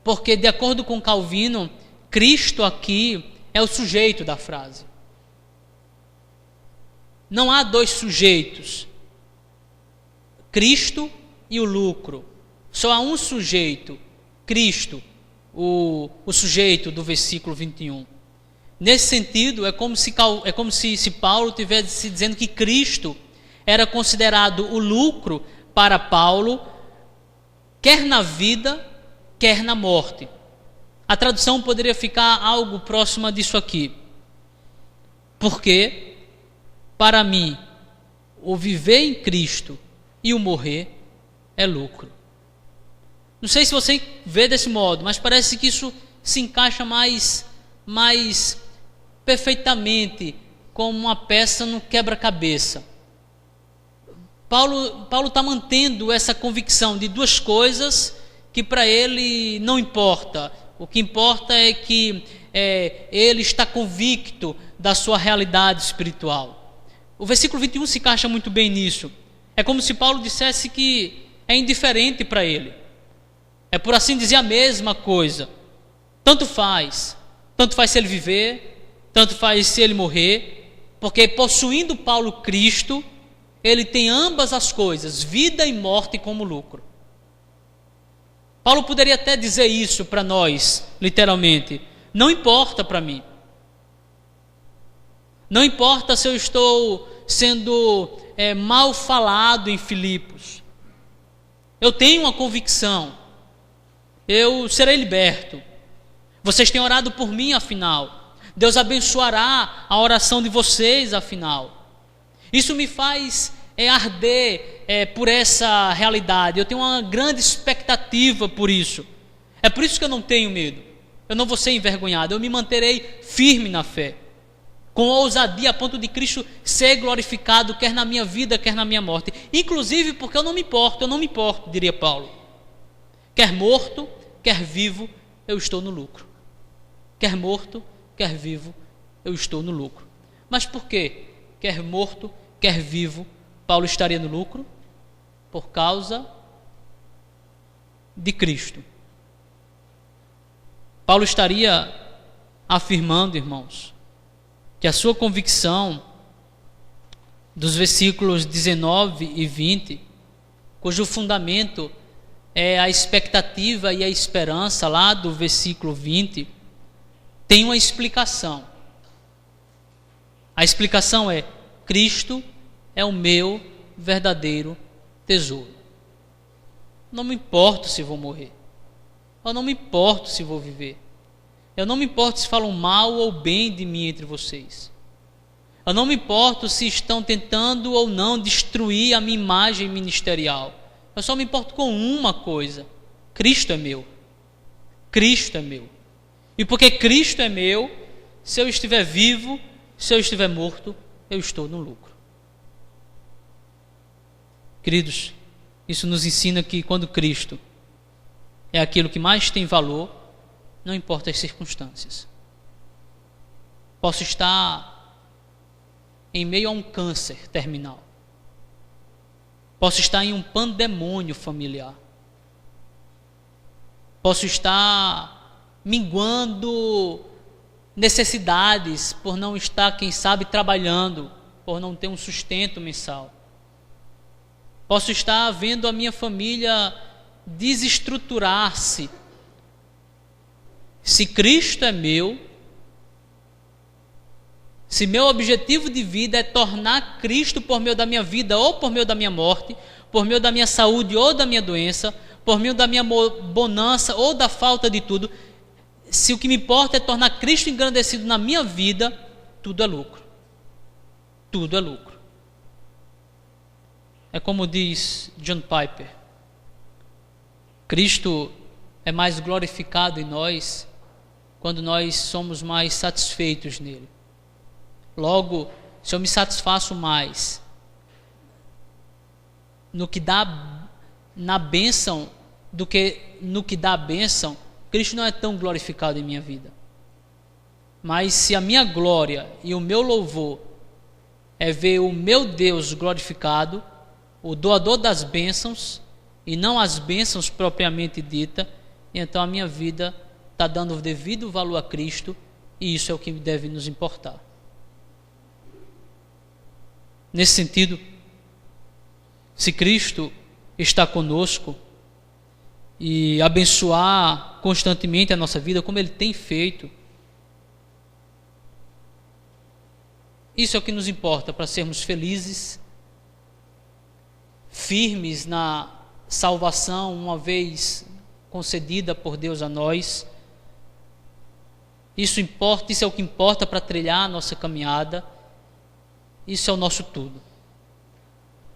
porque, de acordo com Calvino, Cristo aqui é o sujeito da frase. Não há dois sujeitos, Cristo e o lucro. Só há um sujeito, Cristo, o sujeito do versículo 21. Nesse sentido, é como se Paulo estivesse dizendo que Cristo era considerado o lucro para Paulo, quer na vida, quer na morte. A tradução poderia ficar algo próxima disso aqui. Porque, para mim, o viver em Cristo e o morrer é lucro. Não sei se você vê desse modo, mas parece que isso se encaixa mais perfeitamente como uma peça no quebra-cabeça. Paulo está mantendo essa convicção de duas coisas que para ele não importa. O que importa é que ele está convicto da sua realidade espiritual. O versículo 21 se encaixa muito bem nisso. É como se Paulo dissesse que é indiferente para ele. É, por assim dizer, a mesma coisa. Tanto faz se ele viver, tanto faz se ele morrer, porque possuindo Paulo Cristo, ele tem ambas as coisas, vida e morte, como lucro. Paulo poderia até dizer isso para nós, literalmente: não importa para mim. Não importa se eu estou sendo mal falado em Filipos. Eu tenho uma convicção. Eu serei liberto. Vocês têm orado por mim, afinal. Deus abençoará a oração de vocês, afinal. Isso me faz arder por essa realidade. Eu tenho uma grande expectativa por isso. É por isso que eu não tenho medo. Eu não vou ser envergonhado. Eu me manterei firme na fé, com ousadia a ponto de Cristo ser glorificado, quer na minha vida, quer na minha morte. Inclusive porque eu não me importo, diria Paulo. Quer morto, quer vivo, eu estou no lucro. Quer morto, quer vivo, eu estou no lucro. Mas por quê? Quer morto, quer vivo, Paulo estaria no lucro? Por causa de Cristo. Paulo estaria afirmando, irmãos, que a sua convicção dos versículos 19 e 20, cujo fundamento é a expectativa e a esperança lá do versículo 20, tem uma explicação. A explicação é: Cristo é o meu verdadeiro tesouro. Não me importo se vou morrer. Eu não me importo se vou viver. Eu não me importo se falam mal ou bem de mim entre vocês. Eu não me importo se estão tentando ou não destruir a minha imagem ministerial. Eu só me importo com uma coisa: Cristo é meu. Cristo é meu. E porque Cristo é meu, se eu estiver vivo, se eu estiver morto, eu estou no lucro. Queridos, isso nos ensina que quando Cristo é aquilo que mais tem valor, não importa as circunstâncias. Posso estar em meio a um câncer terminal. Posso estar em um pandemônio familiar. Posso estar minguando necessidades, por não estar, quem sabe, trabalhando, por não ter um sustento mensal. Posso estar vendo a minha família desestruturar-se. Se Cristo é meu, se meu objetivo de vida é tornar Cristo por meio da minha vida ou por meio da minha morte, por meio da minha saúde ou da minha doença, por meio da minha bonança ou da falta de tudo, se o que me importa é tornar Cristo engrandecido na minha vida, tudo é lucro. Tudo é lucro. É como diz John Piper: Cristo é mais glorificado em nós quando nós somos mais satisfeitos nele. Logo, se eu me satisfaço mais no que dá na bênção do que no que dá a bênção, Cristo não é tão glorificado em minha vida. Mas se a minha glória e o meu louvor é ver o meu Deus glorificado, o doador das bênçãos, e não as bênçãos propriamente dita, então a minha vida está dando o devido valor a Cristo, e isso é o que deve nos importar. Nesse sentido, se Cristo está conosco e abençoar constantemente a nossa vida, como Ele tem feito, isso é o que nos importa para sermos felizes, firmes na salvação, uma vez concedida por Deus a nós. Isso é o que importa para trilhar a nossa caminhada. Isso é o nosso tudo.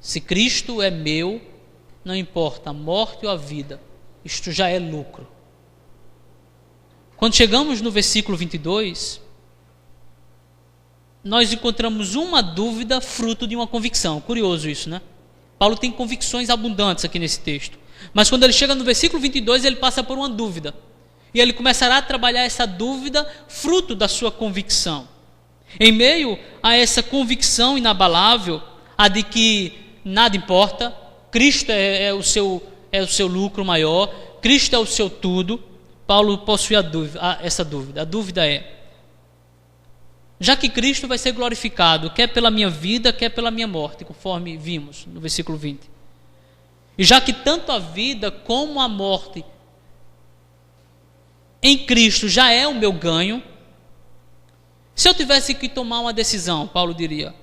Se Cristo é meu, não importa a morte ou a vida, isto já é lucro. Quando chegamos no versículo 22, nós encontramos uma dúvida fruto de uma convicção. Curioso isso, né? Paulo tem convicções abundantes aqui nesse texto. Mas quando ele chega no versículo 22, ele passa por uma dúvida. E ele começará a trabalhar essa dúvida fruto da sua convicção. Em meio a essa convicção inabalável, a de que nada importa, Cristo é o seu lucro maior, Cristo é o seu tudo, Paulo possui essa dúvida. A dúvida é: já que Cristo vai ser glorificado, quer pela minha vida, quer pela minha morte, conforme vimos no versículo 20. E já que tanto a vida como a morte em Cristo já é o meu ganho, se eu tivesse que tomar uma decisão, Paulo diria,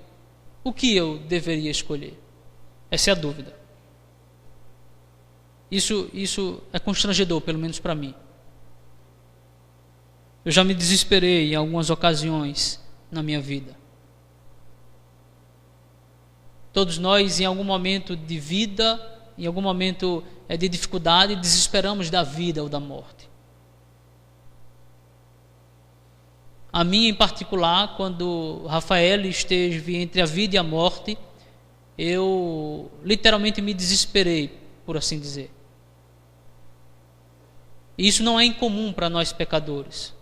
o que eu deveria escolher? Essa é a dúvida. Isso é constrangedor, pelo menos para mim. Eu já me desesperei em algumas ocasiões na minha vida. Todos nós, em algum momento de vida, em algum momento de dificuldade, desesperamos da vida ou da morte. A mim, em particular, quando Rafael esteve entre a vida e a morte, eu literalmente me desesperei, por assim dizer. E isso não é incomum para nós pecadores.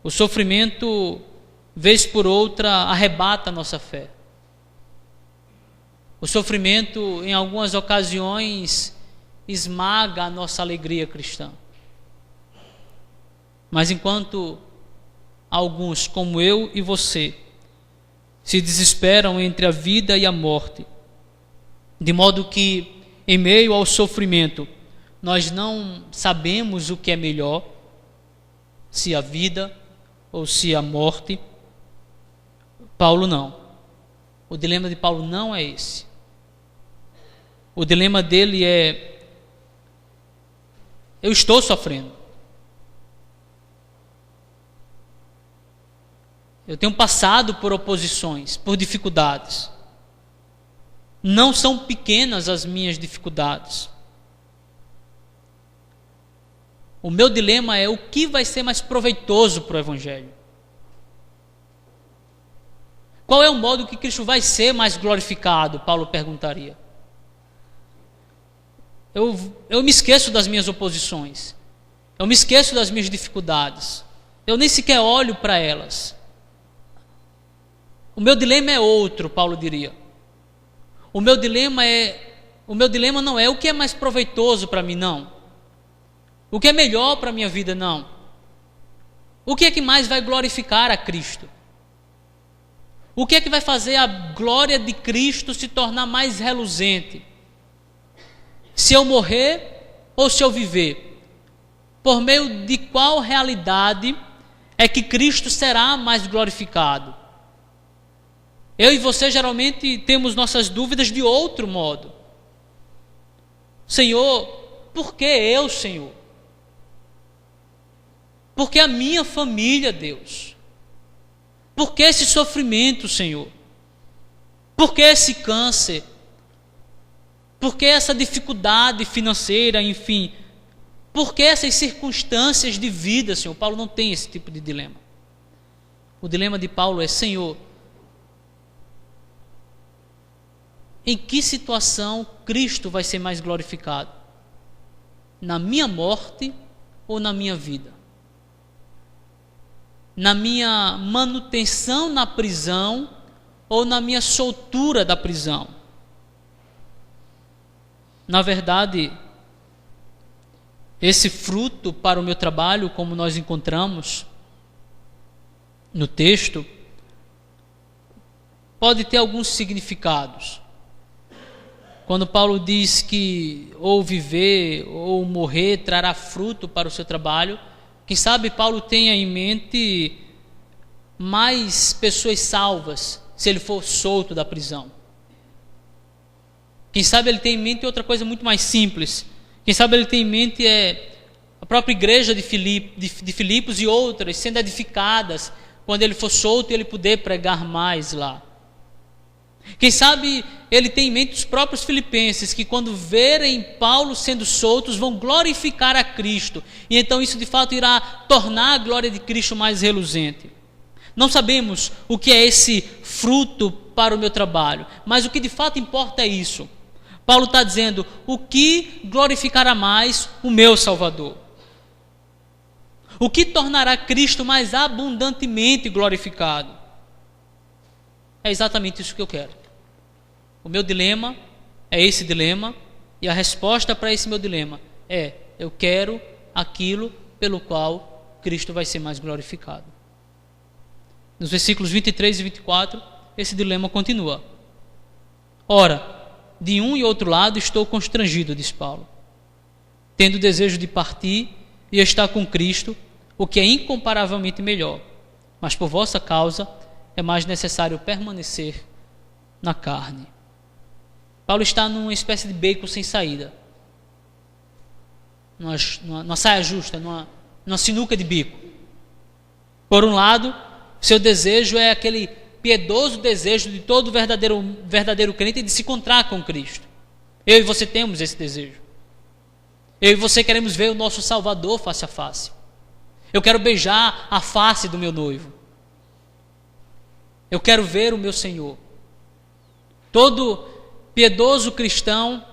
O sofrimento, vez por outra, arrebata a nossa fé. O sofrimento, em algumas ocasiões, esmaga a nossa alegria cristã. Mas enquanto alguns, como eu e você, se desesperam entre a vida e a morte, de modo que, em meio ao sofrimento, nós não sabemos o que é melhor, se a vida ou se a morte. Paulo não. O dilema de Paulo não é esse. O dilema dele é: eu estou sofrendo. Eu tenho passado por oposições, por dificuldades. Não são pequenas as minhas dificuldades. O meu dilema é o que vai ser mais proveitoso para o Evangelho. Qual é o modo que Cristo vai ser mais glorificado? Paulo perguntaria. Eu me esqueço das minhas oposições. Eu me esqueço das minhas dificuldades. Eu nem sequer olho para elas. O meu dilema é outro, Paulo diria. O meu dilema não é o que é mais proveitoso para mim, não. O que é melhor para a minha vida, não. O que é que mais vai glorificar a Cristo? O que é que vai fazer a glória de Cristo se tornar mais reluzente? Se eu morrer ou se eu viver? Por meio de qual realidade é que Cristo será mais glorificado? Eu e você geralmente temos nossas dúvidas de outro modo. Senhor, por que eu, Senhor? Por que a minha família, Deus? Por que esse sofrimento, Senhor? Por que esse câncer? Por que essa dificuldade financeira, enfim? Por que essas circunstâncias de vida, Senhor? Paulo não tem esse tipo de dilema. O dilema de Paulo é: Senhor, em que situação Cristo vai ser mais glorificado? Na minha morte ou na minha vida? Na minha manutenção na prisão ou na minha soltura da prisão? Na verdade, esse fruto para o meu trabalho, como nós encontramos no texto, pode ter alguns significados. Quando Paulo diz que ou viver ou morrer trará fruto para o seu trabalho, quem sabe Paulo tenha em mente mais pessoas salvas se ele for solto da prisão. Quem sabe ele tem em mente outra coisa muito mais simples. Quem sabe ele tem em mente a própria igreja de Filipos e outras sendo edificadas quando ele for solto e ele puder pregar mais lá. Quem sabe ele tem em mente os próprios filipenses, que quando verem Paulo sendo soltos vão glorificar a Cristo, e então isso de fato irá tornar a glória de Cristo mais reluzente. Não sabemos o que é esse fruto para o meu trabalho, mas o que de fato importa é isso. Paulo está dizendo: o que glorificará mais o meu Salvador? O que tornará Cristo mais abundantemente glorificado? É exatamente isso que eu quero. O meu dilema é esse dilema, e a resposta para esse meu dilema é: eu quero aquilo pelo qual Cristo vai ser mais glorificado. Nos versículos 23 e 24, esse dilema continua. Ora, de um e outro lado estou constrangido, diz Paulo, tendo desejo de partir e estar com Cristo, o que é incomparavelmente melhor, mas por vossa causa é mais necessário permanecer na carne. Paulo está numa espécie de beco sem saída, numa saia justa, numa sinuca de bico. Por um lado, seu desejo é aquele piedoso desejo de todo verdadeiro crente de se encontrar com Cristo. Eu e você temos esse desejo. Eu e você queremos ver o nosso Salvador face a face. Eu quero beijar a face do meu noivo. Eu quero ver o meu Senhor. Todo piedoso cristão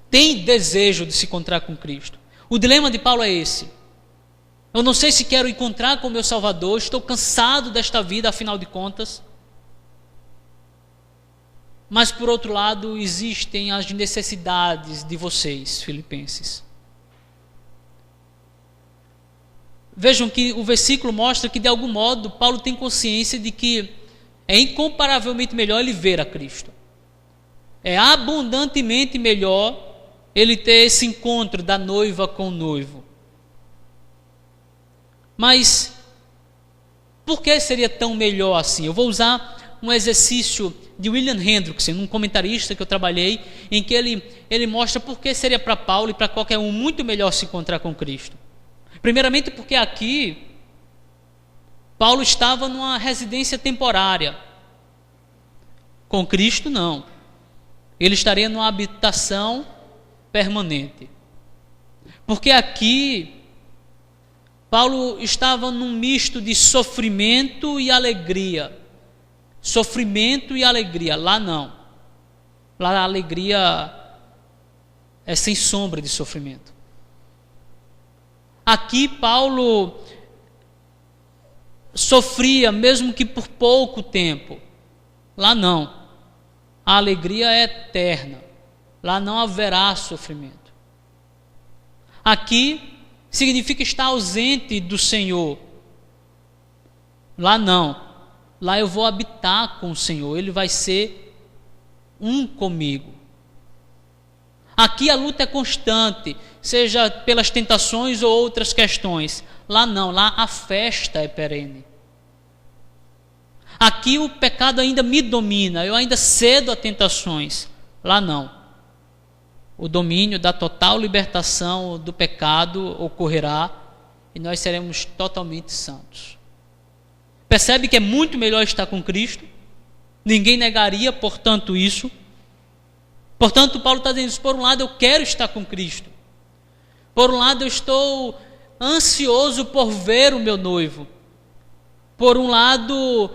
tem desejo de se encontrar com Cristo. O dilema de Paulo é esse: eu não sei se quero encontrar com o meu Salvador, estou cansado desta vida, afinal de contas. Mas por outro lado, existem as necessidades de vocês, filipenses. Vejam que o versículo mostra que de algum modo Paulo tem consciência de que é incomparavelmente melhor ele ver a Cristo. É abundantemente melhor ele ter esse encontro da noiva com o noivo. Mas por que seria tão melhor assim? Eu vou usar um exercício de William Hendrickson, um comentarista que eu trabalhei, em que ele mostra por que seria para Paulo e para qualquer um muito melhor se encontrar com Cristo. Primeiramente porque aqui Paulo estava numa residência temporária. Com Cristo não. Ele estaria numa habitação permanente. Porque aqui Paulo estava num misto de sofrimento e alegria. Sofrimento e alegria. Lá não. Lá a alegria é sem sombra de sofrimento. Aqui Paulo sofria, mesmo que por pouco tempo. Lá não. A alegria é eterna. Lá não haverá sofrimento. Aqui significa estar ausente do Senhor. Lá não. Lá eu vou habitar com o Senhor. Ele vai ser um comigo. Aqui a luta é constante, seja pelas tentações ou outras questões. Lá não, lá a festa é perene. Aqui o pecado ainda me domina, eu ainda cedo a tentações. Lá não. O domínio da total libertação do pecado ocorrerá e nós seremos totalmente santos. Percebe que é muito melhor estar com Cristo? Ninguém negaria, portanto, isso. Portanto, Paulo está dizendo isso. Por um lado, eu quero estar com Cristo. Por um lado, eu estou ansioso por ver o meu noivo. Por um lado,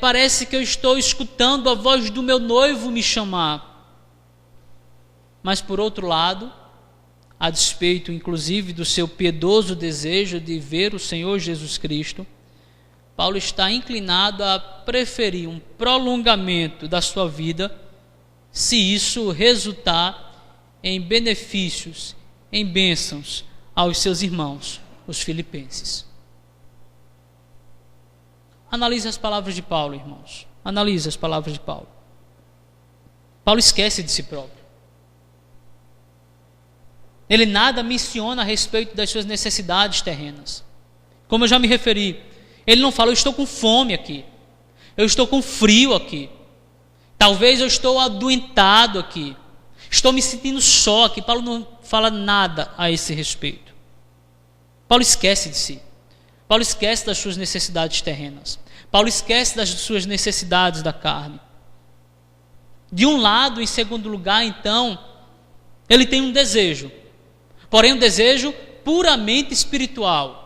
parece que eu estou escutando a voz do meu noivo me chamar. Mas, por outro lado, a despeito, inclusive, do seu piedoso desejo de ver o Senhor Jesus Cristo, Paulo está inclinado a preferir um prolongamento da sua vida, se isso resultar em benefícios, em bênçãos aos seus irmãos, os filipenses. Analise as palavras de Paulo, irmãos. Analise as palavras de Paulo. Paulo esquece de si próprio. Ele nada menciona a respeito das suas necessidades terrenas. Como eu já me referi, ele não fala, eu estou com fome aqui. Eu estou com frio aqui. Talvez eu estou adoentado aqui. Estou me sentindo só aqui. Paulo não fala nada a esse respeito. Paulo esquece de si. Paulo esquece das suas necessidades terrenas. Paulo esquece das suas necessidades da carne. De um lado, em segundo lugar, então, ele tem um desejo. Porém, um desejo puramente espiritual.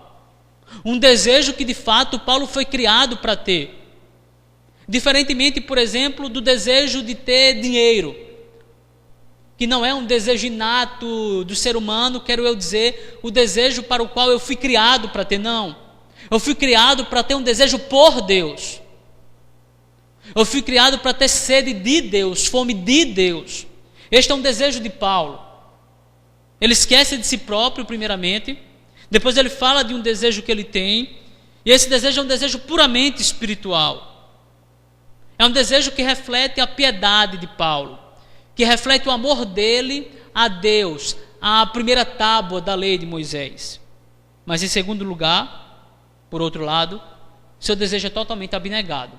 Um desejo que, de fato, Paulo foi criado para ter. Diferentemente, por exemplo, do desejo de ter dinheiro, que não é um desejo inato do ser humano, quero eu dizer, o desejo para o qual eu fui criado para ter, não. Eu fui criado para ter um desejo por Deus. Eu fui criado para ter sede de Deus, fome de Deus. Este é um desejo de Paulo. Ele esquece de si próprio, primeiramente, depois ele fala de um desejo que ele tem, e esse desejo é um desejo puramente espiritual. É um desejo que reflete a piedade de Paulo, que reflete o amor dele a Deus, a primeira tábua da lei de Moisés. Mas, em segundo lugar, por outro lado, seu desejo é totalmente abnegado.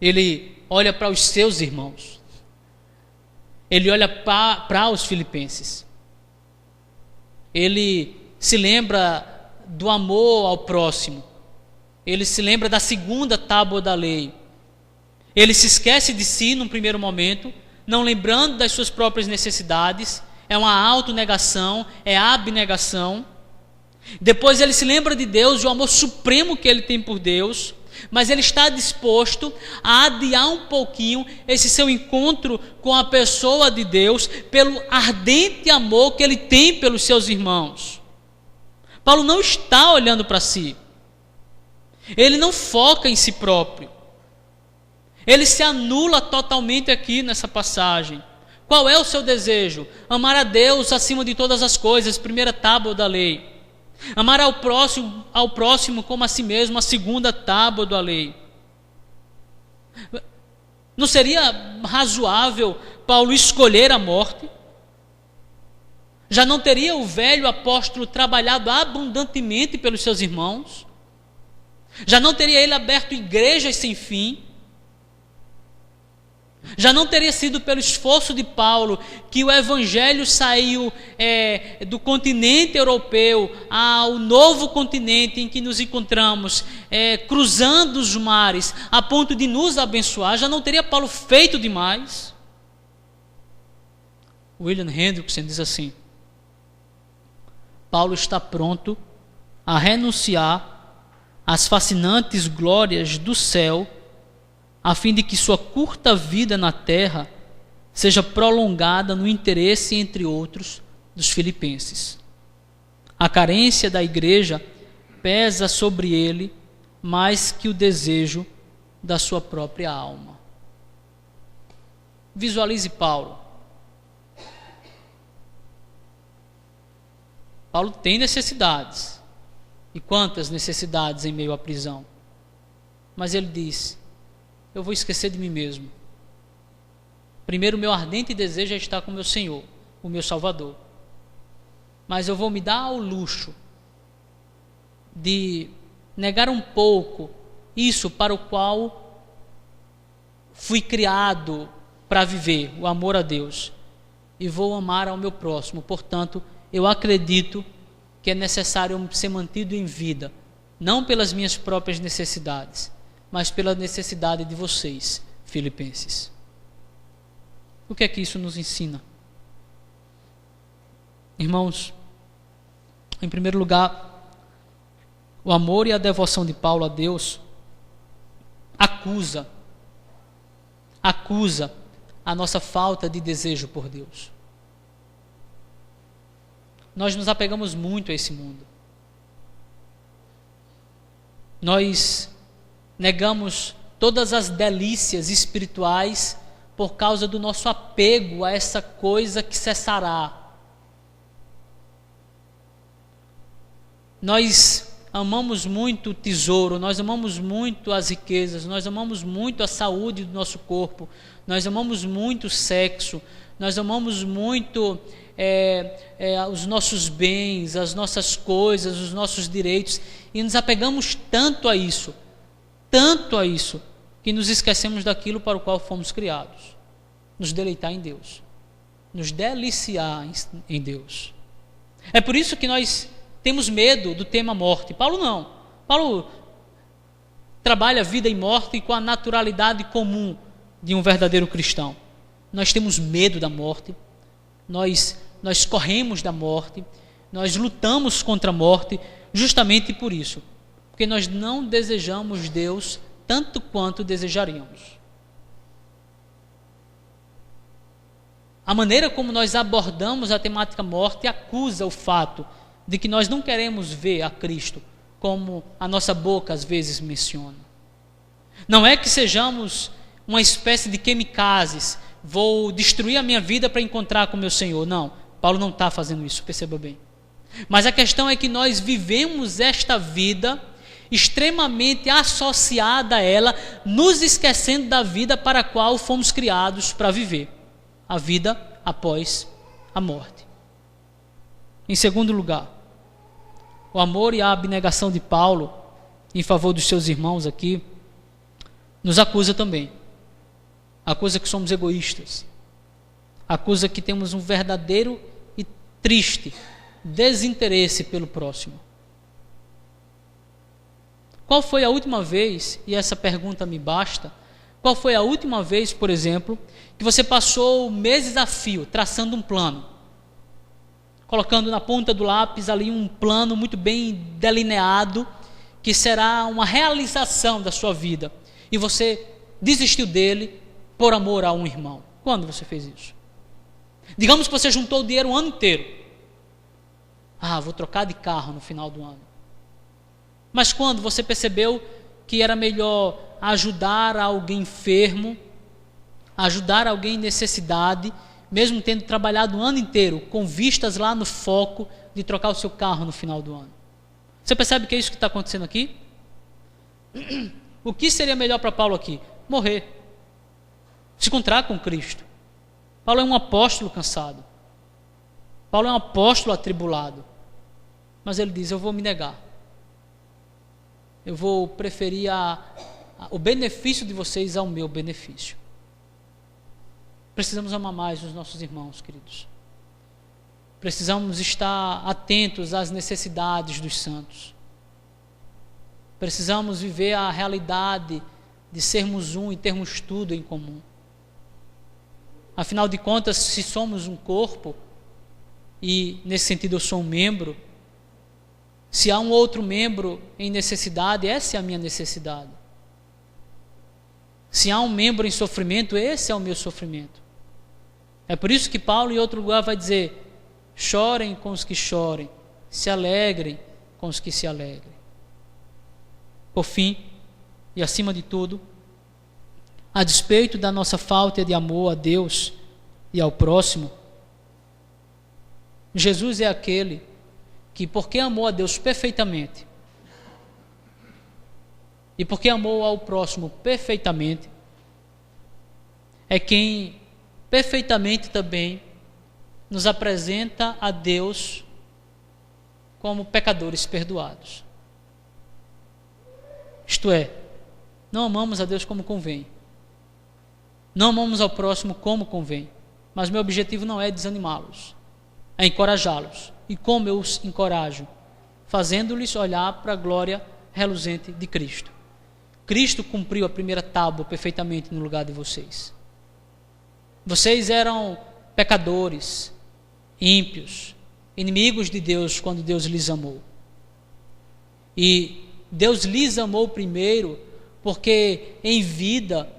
Ele olha para os seus irmãos. Ele olha para os filipenses. Ele se lembra do amor ao próximo. Ele se lembra da segunda tábua da lei. Ele se esquece de si num primeiro momento, não lembrando das suas próprias necessidades. É uma autonegação, é abnegação. Depois ele se lembra de Deus, do amor supremo que ele tem por Deus, mas ele está disposto a adiar um pouquinho esse seu encontro com a pessoa de Deus pelo ardente amor que ele tem pelos seus irmãos. Paulo não está olhando para si. Ele não foca em si próprio. Ele se anula totalmente aqui nessa passagem. Qual é o seu desejo? Amar a Deus acima de todas as coisas, primeira tábua da lei. Amar ao próximo como a si mesmo, a segunda tábua da lei. Não seria razoável Paulo escolher a morte? Já não teria o velho apóstolo trabalhado abundantemente pelos seus irmãos? Já não teria ele aberto igrejas sem fim? Já não teria sido pelo esforço de Paulo que o evangelho saiu do continente europeu ao novo continente em que nos encontramos, cruzando os mares, a ponto de nos abençoar? Já não teria Paulo feito demais? William Hendrickson diz assim: Paulo está pronto a renunciar às fascinantes glórias do céu, a fim de que sua curta vida na terra seja prolongada no interesse, entre outros, dos filipenses. A carência da igreja pesa sobre ele mais que o desejo da sua própria alma. Visualize Paulo. Paulo tem necessidades. E quantas necessidades em meio à prisão. Mas ele diz: eu vou esquecer de mim mesmo. Primeiro, o meu ardente desejo é estar com o meu Senhor, o meu Salvador. Mas eu vou me dar ao luxo de negar um pouco isso para o qual fui criado para viver, o amor a Deus. E vou amar ao meu próximo. Portanto, eu acredito que é necessário ser mantido em vida, não pelas minhas próprias necessidades, mas pela necessidade de vocês, filipenses. O que é que isso nos ensina? Irmãos, em primeiro lugar, o amor e a devoção de Paulo a Deus acusa a nossa falta de desejo por Deus. Nós nos apegamos muito a esse mundo. Nós negamos todas as delícias espirituais por causa do nosso apego a essa coisa que cessará. Nós amamos muito o tesouro, nós amamos muito as riquezas, nós amamos muito a saúde do nosso corpo, nós amamos muito o sexo, nós amamos muito os nossos bens, as nossas coisas, os nossos direitos, e nos apegamos tanto a isso, que nos esquecemos daquilo para o qual fomos criados: nos deleitar em Deus, nos deliciar em Deus. É por isso que nós temos medo do tema morte. Paulo não. Paulo trabalha vida e morte com a naturalidade comum de um verdadeiro cristão. Nós temos medo da morte, nós corremos da morte, nós lutamos contra a morte justamente por isso, porque nós não desejamos Deus tanto quanto desejaríamos. A maneira como nós abordamos a temática morte acusa o fato de que nós não queremos ver a Cristo como a nossa boca às vezes menciona. Não é que sejamos uma espécie de kamikazes, vou destruir a minha vida para encontrar com o meu Senhor. Não, Paulo não está fazendo isso, perceba bem. Mas a questão é que nós vivemos esta vida extremamente associada a ela, nos esquecendo da vida para a qual fomos criados para viver, a vida após a morte. Em segundo lugar, o amor e a abnegação de Paulo em favor dos seus irmãos aqui nos acusa também. Acusa que somos egoístas. Acusa que temos um verdadeiro e triste desinteresse pelo próximo. Qual foi a última vez, e essa pergunta me basta, qual foi a última vez, por exemplo, que você passou meses a fio traçando um plano, colocando na ponta do lápis ali um plano muito bem delineado, que será uma realização da sua vida, e você desistiu dele por amor a um irmão? Quando você fez isso? Digamos que você juntou o dinheiro o ano inteiro. Vou trocar de carro no final do ano. Mas quando você percebeu que era melhor ajudar alguém enfermo, ajudar alguém em necessidade, mesmo tendo trabalhado o ano inteiro, com vistas lá no foco de trocar o seu carro no final do ano? Você percebe que é isso que está acontecendo aqui? O que seria melhor para Paulo aqui? Morrer. Se encontrar com Cristo. Paulo é um apóstolo cansado. Paulo é um apóstolo atribulado. Mas ele diz: eu vou me negar. Eu vou preferir o benefício de vocês ao meu benefício. Precisamos amar mais os nossos irmãos, queridos. Precisamos estar atentos às necessidades dos santos. Precisamos viver a realidade de sermos um e termos tudo em comum. Afinal de contas, se somos um corpo, e nesse sentido eu sou um membro, se há um outro membro em necessidade, essa é a minha necessidade. Se há um membro em sofrimento, esse é o meu sofrimento. É por isso que Paulo em outro lugar vai dizer: chorem com os que chorem, se alegrem com os que se alegrem. Por fim, e acima de tudo, a despeito da nossa falta de amor a Deus e ao próximo, Jesus é aquele que, porque amou a Deus perfeitamente, e porque amou ao próximo perfeitamente, é quem perfeitamente também nos apresenta a Deus como pecadores perdoados. Isto é, não amamos a Deus como convém, não amamos ao próximo como convém, mas meu objetivo não é desanimá-los, é encorajá-los. E como eu os encorajo? Fazendo-lhes olhar para a glória reluzente de Cristo. Cristo cumpriu a primeira tábua perfeitamente no lugar de vocês. Vocês eram pecadores, ímpios, inimigos de Deus quando Deus lhes amou. E Deus lhes amou primeiro porque em vida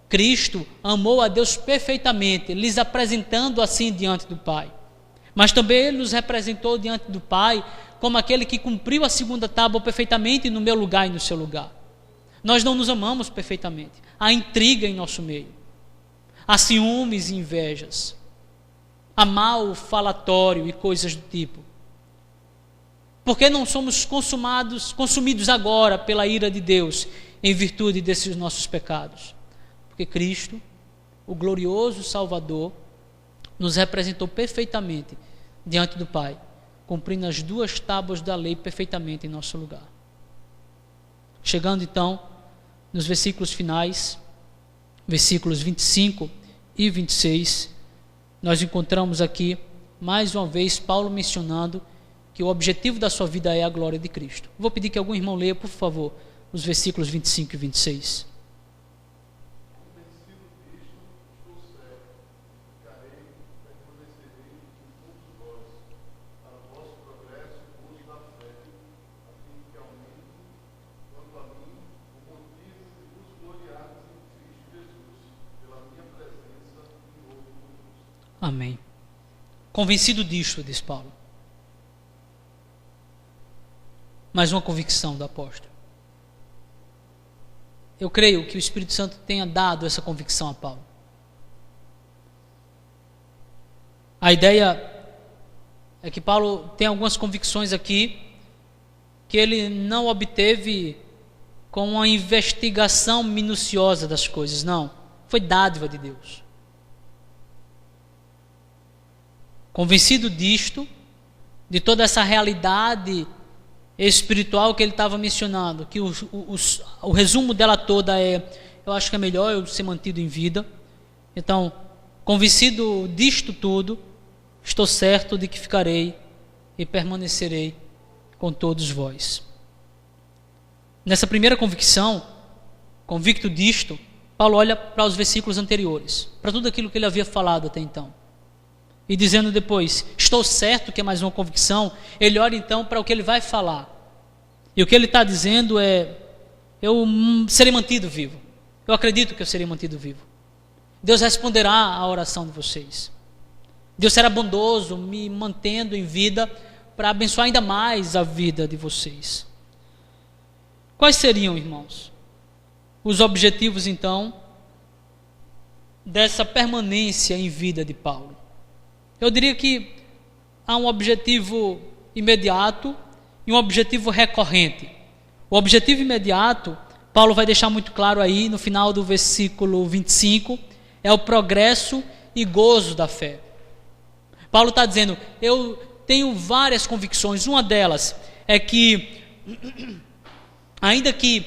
Cristo amou a Deus perfeitamente, lhes apresentando assim diante do Pai. Mas também Ele nos representou diante do Pai como aquele que cumpriu a segunda tábua perfeitamente no meu lugar e no seu lugar. Nós não nos amamos perfeitamente. Há intriga em nosso meio. Há ciúmes e invejas. Há mal falatório e coisas do tipo. Por que não somos consumidos agora pela ira de Deus em virtude desses nossos pecados? Porque Cristo, o glorioso Salvador, nos representou perfeitamente diante do Pai, cumprindo as duas tábuas da lei perfeitamente em nosso lugar. Chegando então nos versículos finais, versículos 25 e 26, nós encontramos aqui, mais uma vez, Paulo mencionando que o objetivo da sua vida é a glória de Cristo. Vou pedir que algum irmão leia, por favor, os versículos 25 e 26. Amém. Convencido disto, diz Paulo. Mais uma convicção do apóstolo. Eu creio que o Espírito Santo tenha dado essa convicção a Paulo. A ideia é que Paulo tem algumas convicções aqui que ele não obteve com uma investigação minuciosa das coisas, não. Foi dádiva de Deus. Convencido disto, de toda essa realidade espiritual que ele estava mencionando, que o resumo dela toda é: eu acho que é melhor eu ser mantido em vida. Então, convencido disto tudo, estou certo de que ficarei e permanecerei com todos vós. Nessa primeira convicção, convicto disto, Paulo olha para os versículos anteriores, para tudo aquilo que ele havia falado até então. E dizendo depois, estou certo que é mais uma convicção, ele olha então para o que ele vai falar. E o que ele está dizendo é: eu serei mantido vivo. Eu acredito que eu serei mantido vivo. Deus responderá à oração de vocês. Deus será bondoso, me mantendo em vida para abençoar ainda mais a vida de vocês. Quais seriam, irmãos, os objetivos então dessa permanência em vida de Paulo? Eu diria que há um objetivo imediato e um objetivo recorrente. O objetivo imediato, Paulo vai deixar muito claro aí no final do versículo 25, é o progresso e gozo da fé. Paulo está dizendo: eu tenho várias convicções. Uma delas é que, ainda que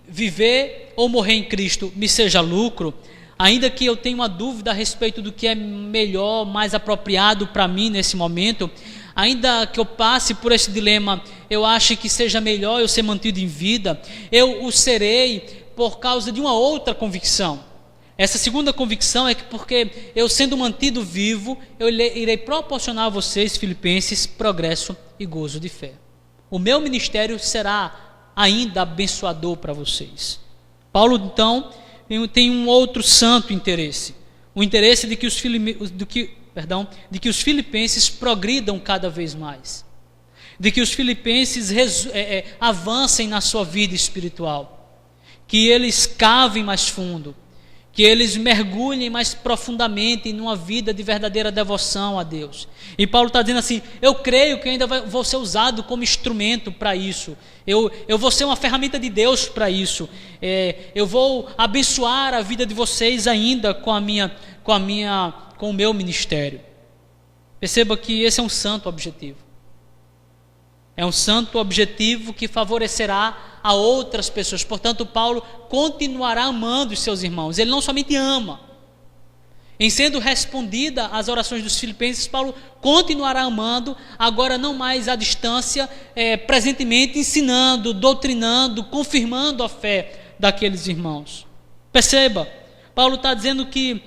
viver ou morrer em Cristo me seja lucro, ainda que eu tenha uma dúvida a respeito do que é melhor, mais apropriado para mim nesse momento, ainda que eu passe por esse dilema, eu acho que seja melhor eu ser mantido em vida, eu o serei por causa de uma outra convicção. Essa segunda convicção é que, porque eu sendo mantido vivo, eu irei proporcionar a vocês, filipenses, progresso e gozo de fé. O meu ministério será ainda abençoador para vocês. Paulo, então, tem um outro santo interesse, o interesse de que os filipenses progridam cada vez mais, de que os filipenses avancem na sua vida espiritual, que eles cavem mais fundo, que eles mergulhem mais profundamente em uma vida de verdadeira devoção a Deus. E Paulo está dizendo assim: eu creio que eu ainda vou ser usado como instrumento para isso, eu vou ser uma ferramenta de Deus para isso, eu vou abençoar a vida de vocês ainda com o meu ministério. Perceba que esse é um santo objetivo. É um santo objetivo que favorecerá a outras pessoas. Portanto, Paulo continuará amando os seus irmãos. Ele não somente ama. Em sendo respondida às orações dos filipenses, Paulo continuará amando, agora não mais à distância, presentemente ensinando, doutrinando, confirmando a fé daqueles irmãos. Perceba, Paulo está dizendo que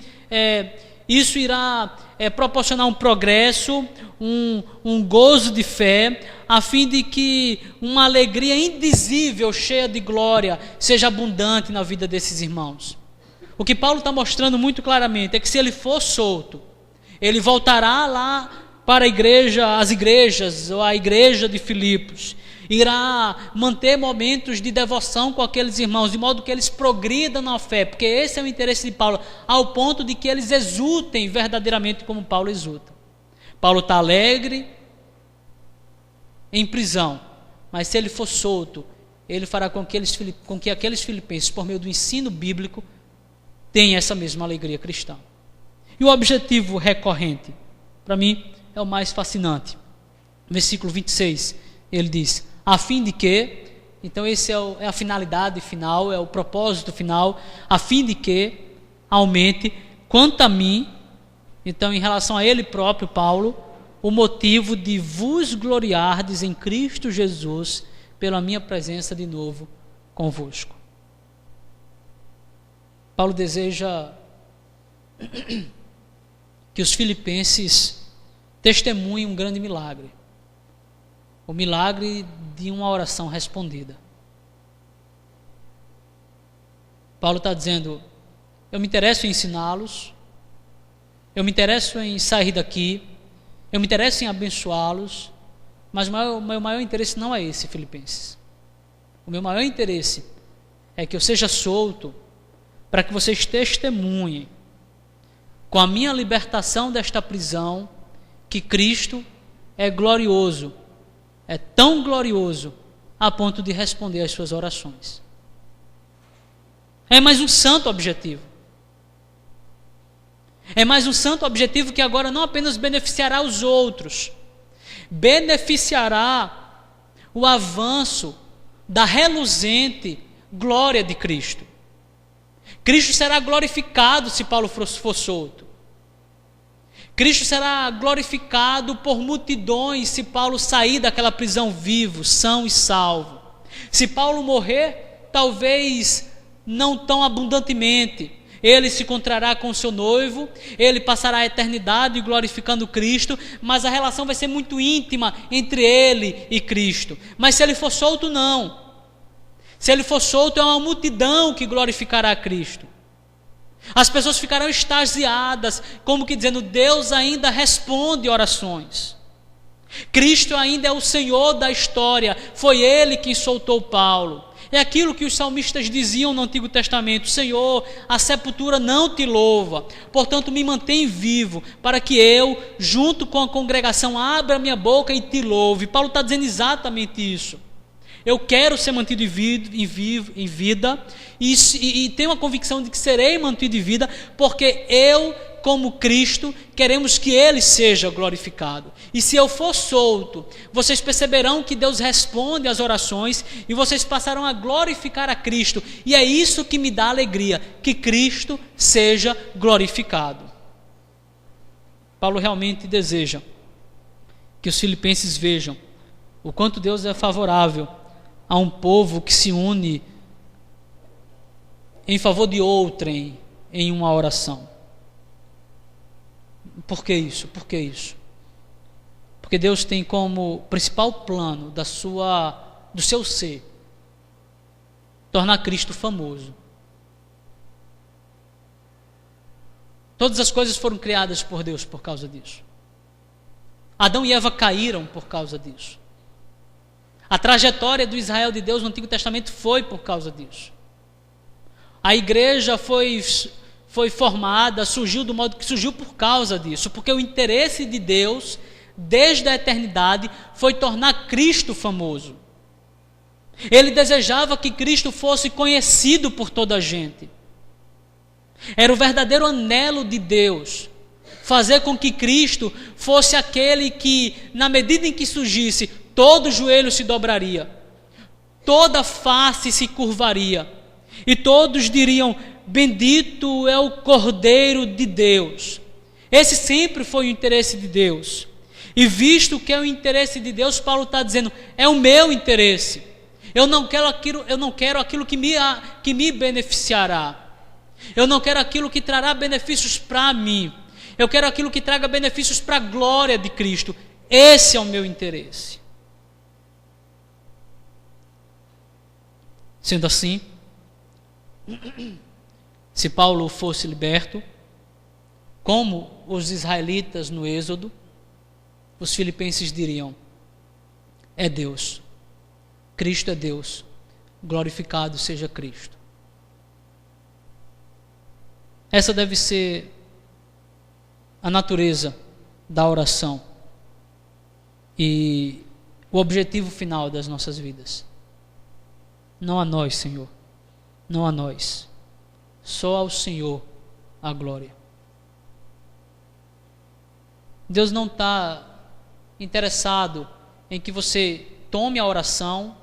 isso irá proporcionar um progresso, um gozo de fé, a fim de que uma alegria indizível, cheia de glória, seja abundante na vida desses irmãos. O que Paulo está mostrando muito claramente é que se ele for solto, ele voltará lá para as igrejas, ou a igreja de Filipos, irá manter momentos de devoção com aqueles irmãos, de modo que eles progridam na fé, porque esse é o interesse de Paulo, ao ponto de que eles exultem verdadeiramente como Paulo exulta. Paulo está alegre em prisão, mas se ele for solto, ele fará com que aqueles filipenses, por meio do ensino bíblico, tenham essa mesma alegria cristã. E o objetivo recorrente, para mim, é o mais fascinante. Versículo 26, ele diz: a fim de que, então esse é a finalidade final, é o propósito final, a fim de que aumente, quanto a mim, então em relação a ele próprio, Paulo, o motivo de vos gloriardes em Cristo Jesus pela minha presença de novo convosco. Paulo deseja que os filipenses testemunhem um grande milagre, o milagre de uma oração respondida. Paulo está dizendo: eu me interesso em ensiná-los, eu me interesso em sair daqui, eu me interesso em abençoá-los, mas o meu maior interesse não é esse, filipenses. O meu maior interesse é que eu seja solto para que vocês testemunhem, com a minha libertação desta prisão, que Cristo é glorioso, é tão glorioso, a ponto de responder às suas orações. É mais um santo objetivo. É mais um santo objetivo que agora não apenas beneficiará os outros, beneficiará o avanço da reluzente glória de Cristo. Cristo será glorificado se Paulo for solto. Cristo será glorificado por multidões se Paulo sair daquela prisão vivo, são e salvo. Se Paulo morrer, talvez não tão abundantemente. Ele se encontrará com o seu noivo, ele passará a eternidade glorificando Cristo, mas a relação vai ser muito íntima entre ele e Cristo. Mas se ele for solto, não. Se ele for solto, é uma multidão que glorificará Cristo. As pessoas ficarão extasiadas, como que dizendo: Deus ainda responde orações. Cristo ainda é o Senhor da história, foi Ele quem soltou Paulo. É aquilo que os salmistas diziam no Antigo Testamento: Senhor, a sepultura não te louva, portanto me mantém vivo, para que eu, junto com a congregação, abra minha boca e te louve. Paulo está dizendo exatamente isso. Eu quero ser mantido em vida e tenho a convicção de que serei mantido em vida, porque eu, como Cristo, queremos que Ele seja glorificado. E se eu for solto, vocês perceberão que Deus responde às orações e vocês passarão a glorificar a Cristo. E é isso que me dá alegria, que Cristo seja glorificado. Paulo realmente deseja que os filipenses vejam o quanto Deus é favorável a um povo que se une em favor de outrem em uma oração. Por que isso? Por que isso? Porque Deus tem como principal plano do seu ser tornar Cristo famoso. Todas as coisas foram criadas por Deus por causa disso. Adão e Eva caíram por causa disso. A trajetória do Israel de Deus no Antigo Testamento foi por causa disso. A igreja foi foi formada, surgiu do modo que surgiu por causa disso, porque o interesse de Deus, desde a eternidade, foi tornar Cristo famoso. Ele desejava que Cristo fosse conhecido por toda a gente. Era o verdadeiro anelo de Deus, fazer com que Cristo fosse aquele que, na medida em que surgisse, todo joelho se dobraria, toda face se curvaria, e todos diriam: bendito é o Cordeiro de Deus. Esse sempre foi o interesse de Deus. E visto que é o interesse de Deus, Paulo está dizendo: é o meu interesse. Eu não quero aquilo que me beneficiará. Eu não quero aquilo que trará benefícios para mim. Eu quero aquilo que traga benefícios para a glória de Cristo. Esse é o meu interesse. Sendo assim, se Paulo fosse liberto, como os israelitas no Êxodo, os filipenses diriam: é Deus, Cristo é Deus, glorificado seja Cristo. Essa deve ser a natureza da oração e o objetivo final das nossas vidas. Não a nós, Senhor, não a nós, só ao Senhor a glória. Deus não está interessado em que você tome a oração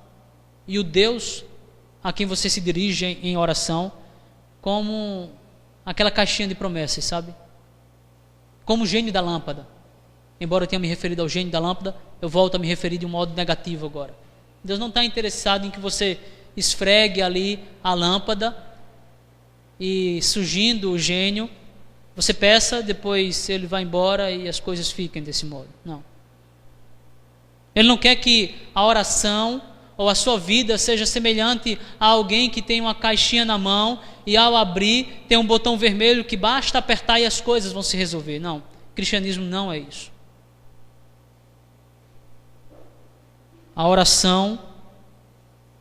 e o Deus a quem você se dirige em oração como aquela caixinha de promessas, sabe? Como o gênio da lâmpada. Embora eu tenha me referido ao gênio da lâmpada, eu volto a me referir de um modo negativo agora. Deus não está interessado em que você esfregue ali a lâmpada e, surgindo o gênio, você peça, depois ele vai embora e as coisas fiquem desse modo. Não. Ele não quer que a oração ou a sua vida seja semelhante a alguém que tem uma caixinha na mão e, ao abrir, tem um botão vermelho que basta apertar e as coisas vão se resolver. Não, cristianismo não é isso. A oração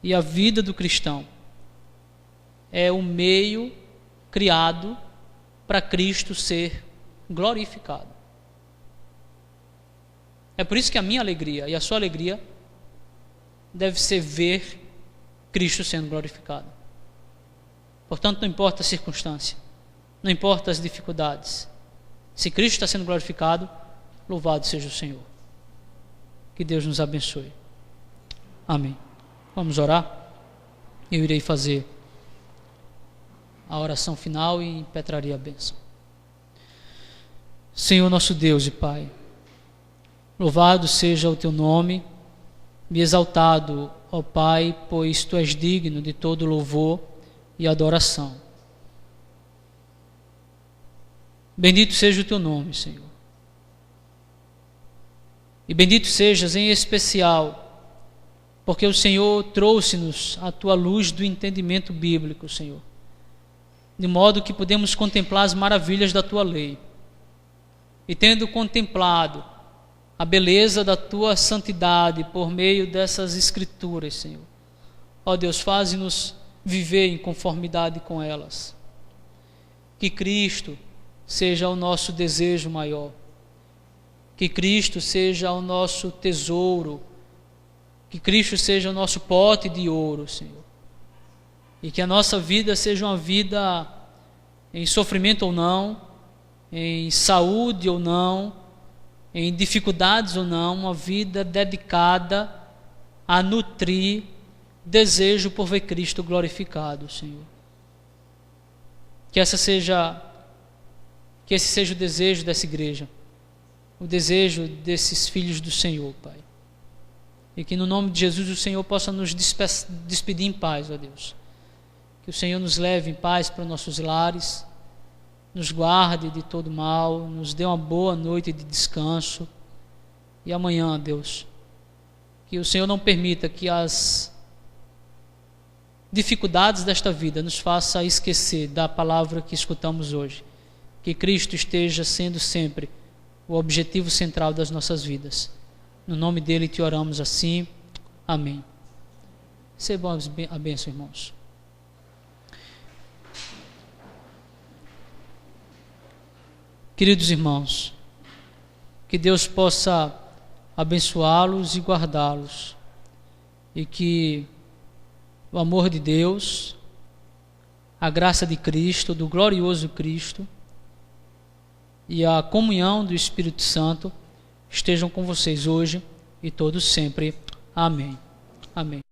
e a vida do cristão é o meio criado para Cristo ser glorificado. É por isso que a minha alegria e a sua alegria deve ser ver Cristo sendo glorificado. Portanto, não importa a circunstância, não importa as dificuldades, se Cristo está sendo glorificado, louvado seja o Senhor. Que Deus nos abençoe. Amém. Vamos orar. Eu irei fazer a oração final e impetraria a bênção. Senhor nosso Deus e Pai, louvado seja o Teu nome e exaltado, ó Pai, pois Tu és digno de todo louvor e adoração. Bendito seja o Teu nome, Senhor. E bendito sejas em especial porque o Senhor trouxe-nos a Tua luz do entendimento bíblico, Senhor, de modo que podemos contemplar as maravilhas da Tua lei. E tendo contemplado a beleza da Tua santidade por meio dessas Escrituras, Senhor, ó Deus, faze-nos viver em conformidade com elas. Que Cristo seja o nosso desejo maior. Que Cristo seja o nosso tesouro. Que Cristo seja o nosso pote de ouro, Senhor. E que a nossa vida seja uma vida em sofrimento ou não, em saúde ou não, em dificuldades ou não, uma vida dedicada a nutrir desejo por ver Cristo glorificado, Senhor. Que esse seja o desejo dessa igreja, o desejo desses filhos do Senhor, Pai. E que no nome de Jesus o Senhor possa nos despedir em paz, ó Deus. Que o Senhor nos leve em paz para nossos lares, nos guarde de todo mal, nos dê uma boa noite de descanso. E amanhã, Deus, que o Senhor não permita que as dificuldades desta vida nos faça esquecer da palavra que escutamos hoje. Que Cristo esteja sendo sempre o objetivo central das nossas vidas. No nome dele te oramos assim. Amém. Recebam a bênção, irmãos. Queridos irmãos, que Deus possa abençoá-los e guardá-los, e que o amor de Deus, a graça de Cristo, do glorioso Cristo, e a comunhão do Espírito Santo estejam com vocês hoje e todos sempre. Amém. Amém.